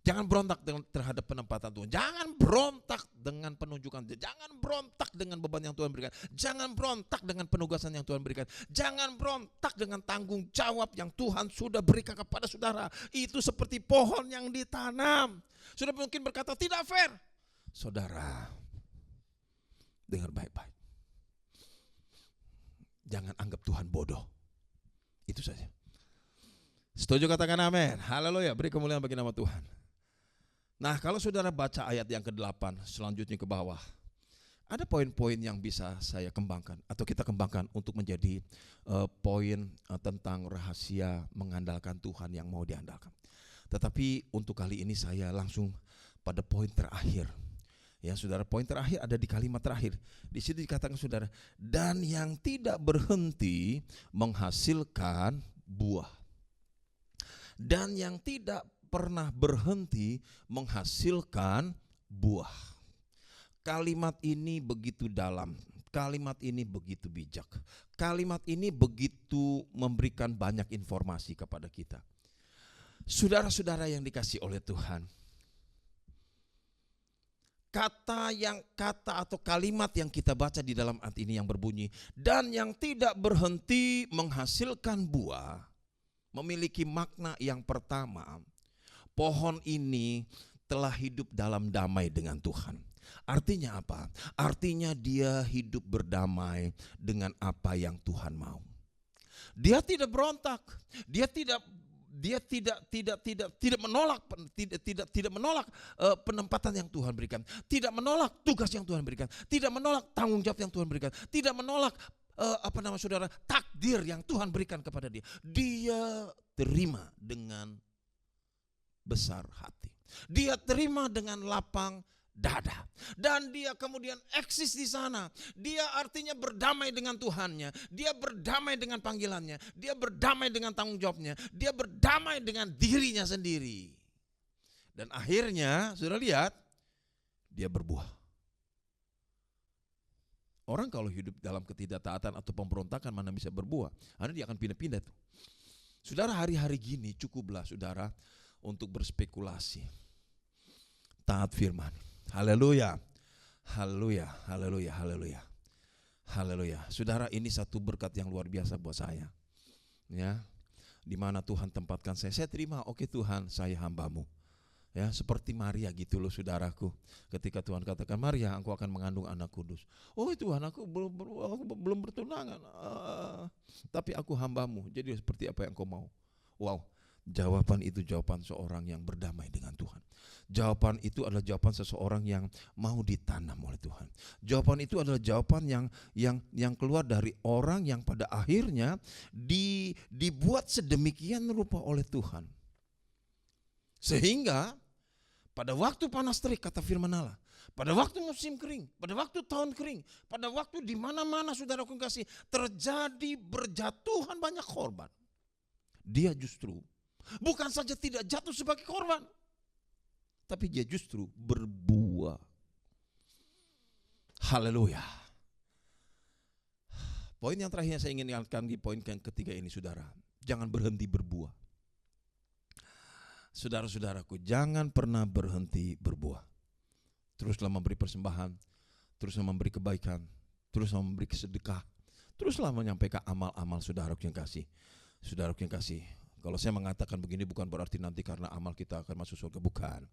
Jangan berontak terhadap penempatan Tuhan. Jangan berontak dengan penunjukan. Jangan berontak dengan beban yang Tuhan berikan. Jangan berontak dengan penugasan yang Tuhan berikan. Jangan berontak dengan tanggung jawab yang Tuhan sudah berikan kepada saudara. Itu seperti pohon yang ditanam. Sudah mungkin berkata tidak fair. Saudara, dengar baik-baik. Jangan anggap Tuhan bodoh. Itu saja. Setuju katakan amin. Haleluya. Beri kemuliaan bagi nama Tuhan. Nah, kalau saudara baca ayat yang ke-8 selanjutnya ke bawah, ada poin-poin yang bisa saya kembangkan atau kita kembangkan untuk menjadi poin tentang rahasia mengandalkan Tuhan yang mau diandalkan. Tetapi untuk kali ini saya langsung pada poin terakhir. Ya, saudara, poin terakhir ada di kalimat terakhir. Di situ dikatakan saudara, dan yang tidak berhenti menghasilkan buah. Dan yang tidak pernah berhenti menghasilkan buah. Kalimat ini begitu dalam, kalimat ini begitu bijak, kalimat ini begitu memberikan banyak informasi kepada kita. Saudara-saudara yang dikasihi oleh Tuhan, kata atau kalimat yang kita baca di dalam ayat ini yang berbunyi, dan yang tidak berhenti menghasilkan buah, memiliki makna yang pertama. Pohon ini telah hidup dalam damai dengan Tuhan. Artinya apa? Artinya dia hidup berdamai dengan apa yang Tuhan mau. Dia tidak berontak. Dia tidak menolak penempatan yang Tuhan berikan. Tidak menolak tugas yang Tuhan berikan. Tidak menolak tanggung jawab yang Tuhan berikan. Tidak menolak saudara, takdir yang Tuhan berikan kepada dia. Dia terima dengan besar hati. Dia terima dengan lapang dada. Dan dia kemudian eksis di sana. Dia artinya berdamai dengan Tuhannya. Dia berdamai dengan panggilannya. Dia berdamai dengan tanggung jawabnya. Dia berdamai dengan dirinya sendiri. Dan akhirnya, sudah lihat, dia berbuah. Orang kalau hidup dalam ketidaktaatan atau pemberontakan mana bisa berbuah? Karena dia akan pindah-pindah tuh. Saudara, hari-hari gini cukuplah saudara untuk berspekulasi. Taat firman. Haleluya. Haleluya, haleluya, haleluya. Haleluya. Saudara, ini satu berkat yang luar biasa buat saya. Ya. Di mana Tuhan tempatkan saya terima, oke Tuhan, saya hamba-Mu. Ya, seperti Maria gitu loh saudaraku. Ketika Tuhan katakan, Maria, engkau akan mengandung anak kudus. Oh Tuhan, aku belum bertunangan. Tapi aku hamba-Mu, jadi seperti apa yang Engkau mau. Wow, jawaban itu jawaban seorang yang berdamai dengan Tuhan. Jawaban itu adalah jawaban seseorang yang mau ditanam oleh Tuhan. Jawaban itu adalah jawaban yang keluar dari orang yang pada akhirnya dibuat sedemikian rupa oleh Tuhan. Sehingga pada waktu panas terik, kata firman Allah, pada waktu musim kering, pada waktu tahun kering, pada waktu di mana-mana saudaraku kasih terjadi berjatuhan banyak korban, dia justru bukan saja tidak jatuh sebagai korban, tapi dia justru berbuah. Haleluya. Poin yang terakhir yang saya ingin ingatkan di poin yang ketiga ini saudara, jangan berhenti berbuah. Saudara-saudaraku, jangan pernah berhenti berbuah. Teruslah memberi persembahan, teruslah memberi kebaikan, teruslah memberi sedekah, teruslah menyampaikan amal-amal saudaraku yang kasih. Saudaraku yang kasih, kalau saya mengatakan begini bukan berarti nanti karena amal kita akan masuk surga, bukan.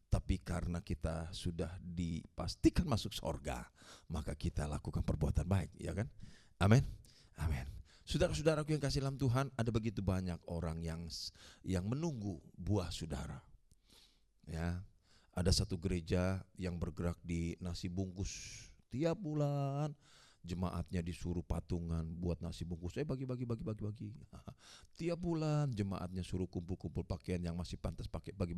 Tapi karena kita sudah dipastikan masuk surga, maka kita lakukan perbuatan baik, ya kan? Amin. Amin. Saudara-saudaraku yang kasih dalam Tuhan, ada begitu banyak orang yang menunggu buah saudara. Ya, ada satu gereja yang bergerak di nasi bungkus. Tiap bulan jemaatnya disuruh patungan buat nasi bungkus. Bagi. Tiap bulan jemaatnya suruh kumpul-kumpul pakaian yang masih pantas pakai, bagi.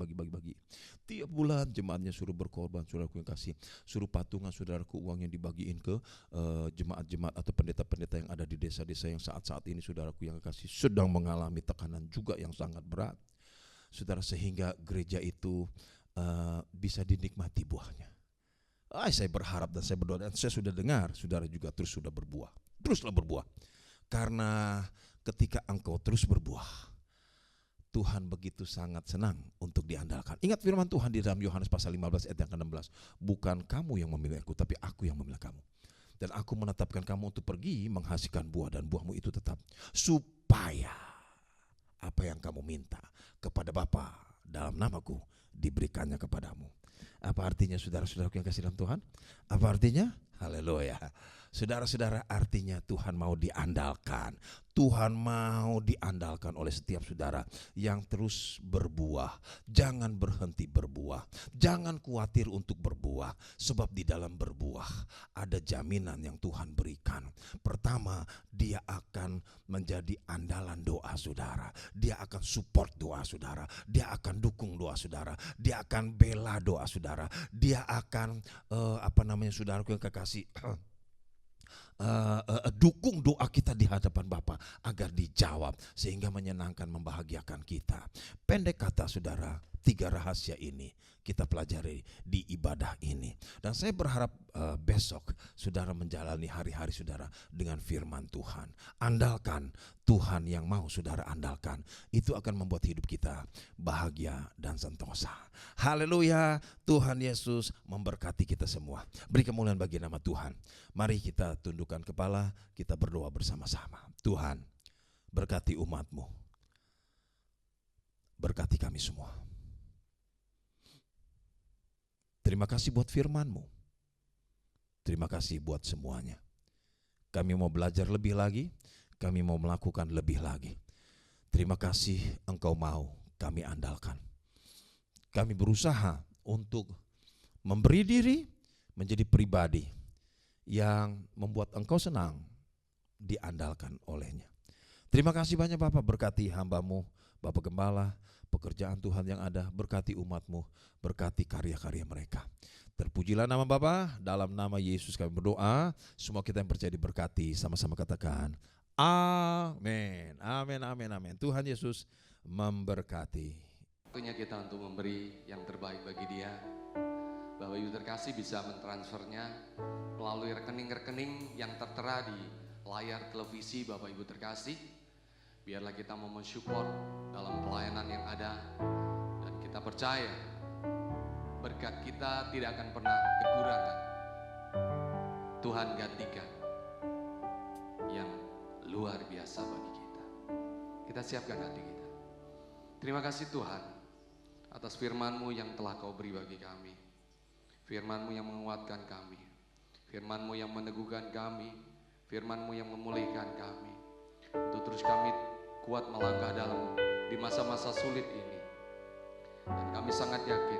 Tiap bulan jemaatnya suruh berkorban, saudaraku yang kasih, suruh patungan, saudaraku, uang yang dibagiin ke jemaat-jemaat atau pendeta-pendeta yang ada di desa-desa yang saat-saat ini saudaraku yang kasih sedang mengalami tekanan juga yang sangat berat. Saudara, sehingga gereja itu bisa dinikmati buahnya. Saya berharap dan saya berdoa dan saya sudah dengar saudara juga terus sudah berbuah. Teruslah berbuah. Karena ketika engkau terus berbuah, Tuhan begitu sangat senang untuk diandalkan. Ingat firman Tuhan di dalam Yohanes pasal 15 ayat yang ke-16. Bukan kamu yang memilih aku, tapi aku yang memilih kamu. Dan aku menetapkan kamu untuk pergi menghasilkan buah, dan buahmu itu tetap. Supaya apa yang kamu minta kepada Bapa dalam namaku diberikannya kepadamu. Apa artinya saudara-saudaraku yang kasih dalam Tuhan? Apa artinya? Haleluya. Saudara-saudara, artinya Tuhan mau diandalkan. Tuhan mau diandalkan oleh setiap saudara yang terus berbuah. Jangan berhenti berbuah. Jangan khawatir untuk berbuah. Sebab di dalam berbuah ada jaminan yang Tuhan berikan. Pertama, dia akan menjadi andalan doa saudara. Dia akan support doa saudara. Dia akan dukung doa saudara. Dia akan bela doa saudara. Dia akan saudaraku yang kekasih, dukung doa kita di hadapan Bapa agar dijawab sehingga menyenangkan, membahagiakan kita. Pendek kata saudara, 3 rahasia ini kita pelajari di ibadah ini. Dan saya berharap besok saudara menjalani hari-hari saudara dengan firman Tuhan. Andalkan Tuhan yang mau saudara andalkan. Itu akan membuat hidup kita bahagia dan sentosa. Haleluya. Tuhan Yesus memberkati kita semua. Beri kemuliaan bagi nama Tuhan. Mari kita tundukkan kepala, kita berdoa bersama-sama. Tuhan, berkati umat-Mu. Berkati kami semua. Terima kasih buat firman-Mu. Terima kasih buat semuanya. Kami mau belajar lebih lagi, kami mau melakukan lebih lagi. Terima kasih Engkau mau kami andalkan. Kami berusaha untuk memberi diri menjadi pribadi yang membuat Engkau senang diandalkan olehnya. Terima kasih banyak Bapak, berkati hamba-Mu, Bapak Gembala, pekerjaan Tuhan yang ada, berkati umat-Mu, berkati karya-karya mereka. Terpujilah nama Bapa, dalam nama Yesus kami berdoa. Semua kita yang percaya diberkati, sama-sama katakan amin, amin, amin, amin. Tuhan Yesus memberkati. Waktunya kita untuk memberi yang terbaik bagi dia. Bapak Ibu terkasih bisa mentransfernya melalui rekening-rekening yang tertera di layar televisi Bapak Ibu terkasih. Biarlah kita mau mensupport dalam pelayanan yang ada. Kita percaya berkat kita tidak akan pernah kekurangan. Tuhan gantikan yang luar biasa bagi kita. Kita siapkan hati kita. Terima kasih Tuhan atas firman-Mu yang telah Kau beri bagi kami. Firman-Mu yang menguatkan kami. Firman-Mu yang meneguhkan kami. Firman-Mu yang memulihkan kami. Untuk terus kami kuat melangkah dalam di masa-masa sulit ini. Dan kami sangat yakin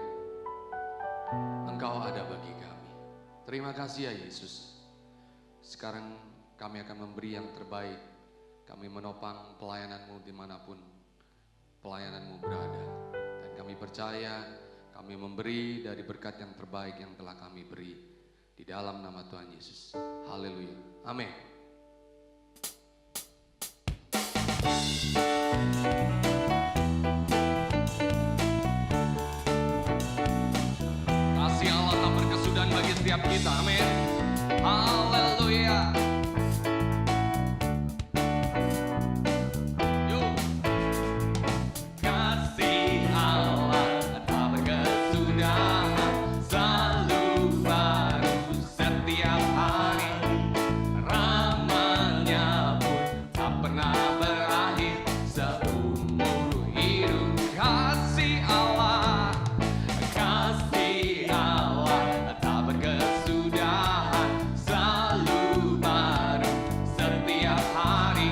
Engkau ada bagi kami. Terima kasih ya Yesus. Sekarang kami akan memberi yang terbaik. Kami menopang pelayanan-Mu dimanapun pelayanan-Mu berada. Dan kami percaya kami memberi dari berkat yang terbaik yang telah kami beri. Di dalam nama Tuhan Yesus. Haleluya. Amin. Kasih Allah tak berkesudahan bagi setiap kita. Amin. Haleluya. Yuk. Kasih Allah tak berkesudahan, selalu baru setiap hari. Ramanya pun tak pernah berakhir seumur hidup. Kasih Allah tak berkesudahan, selalu baru setiap hari.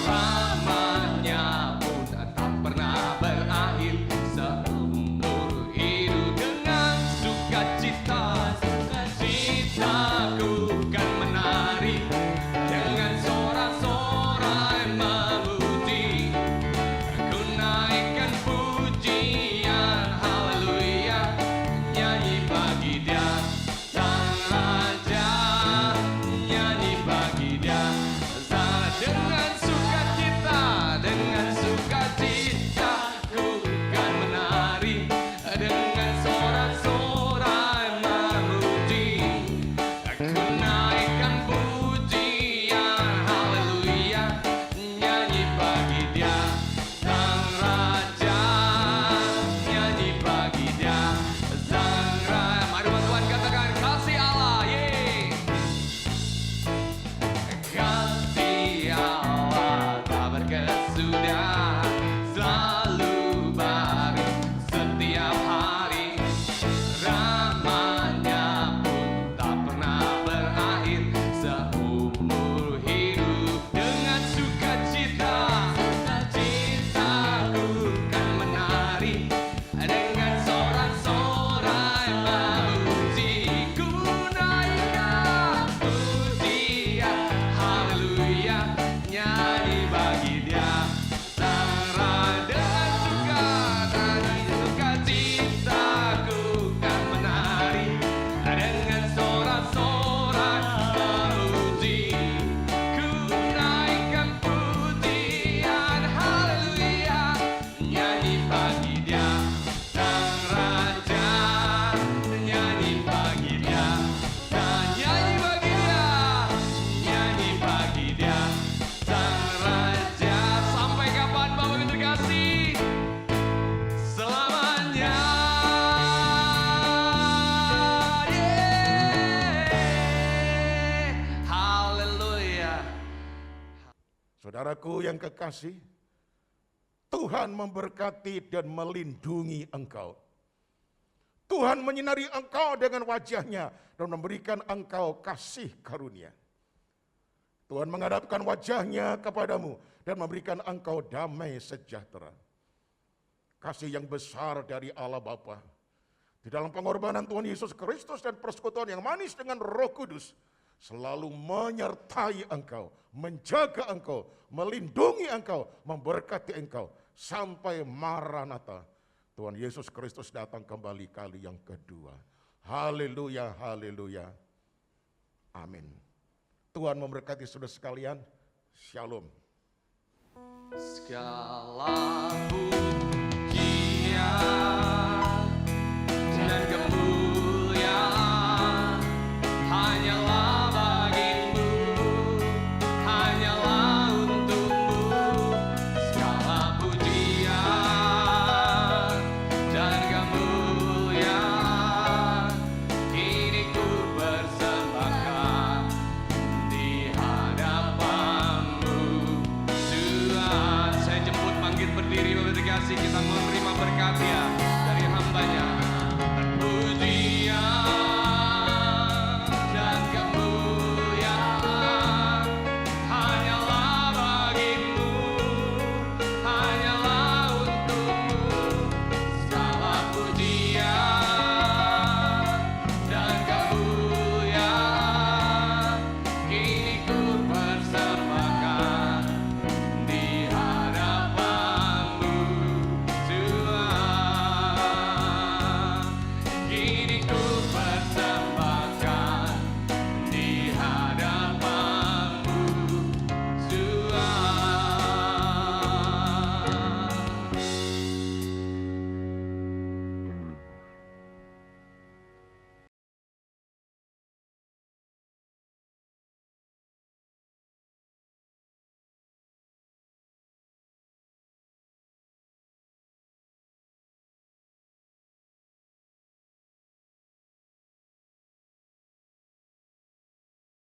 Ramanya pun tak pernah berakhir seumur hidup. Dengan sukacita, sukacitaku kan menari, dengan sorak-sorai memuji, ku naikkan pujian, haleluya, nyanyi bagi Dia Sang Raja, nyanyi bagi Dia dengan sukacita, dengan sukacita ku kan menari, dengan sorak-sorai memuji, ku naikkan pujian, haleluya, nyanyi bagi Dia Sang Raja, nyanyi bagi Dia Sang Raja. Mari teman-teman katakan kasih Allah, yeay. Kasih Allah tak berkesudahan, selalu baru setiap hari. Ramanya pun tak pernah berakhir seumur hidup. Dengan sukacita, sukacitaku kan menari, dengan sorak-sorai memuji, ku naikkan pujian, haleluya, nyanyi bagi Dia Sang Raja. Dengan sukacitaku kan menari, dengan sorak-sorai memuji, ku naikkan pujian, haleluya, nyanyi bagi Dia Sang Raja, nyanyi bagi Dia, dan nyanyi bagi Dia, nyanyi bagi Dia Sang Raja. Sampai kapan Bapak Ibu terkasih? Selamanya. Yeay. Haleluya. Saudaraku yang kekasih, Tuhan memberkati dan melindungi engkau. Tuhan menyinari engkau dengan wajah-Nya dan memberikan engkau kasih karunia. Tuhan menghadapkan wajah-Nya kepadamu dan memberikan engkau damai sejahtera. Kasih yang besar dari Allah Bapa, di dalam pengorbanan Tuhan Yesus Kristus dan persekutuan yang manis dengan Roh Kudus, selalu menyertai engkau, menjaga engkau, melindungi engkau, memberkati engkau, sampai Maranatha, Tuhan Yesus Kristus datang kembali kali yang kedua. Haleluya, haleluya. Amin. Tuhan memberkati saudara sekalian. Shalom. Segala pujian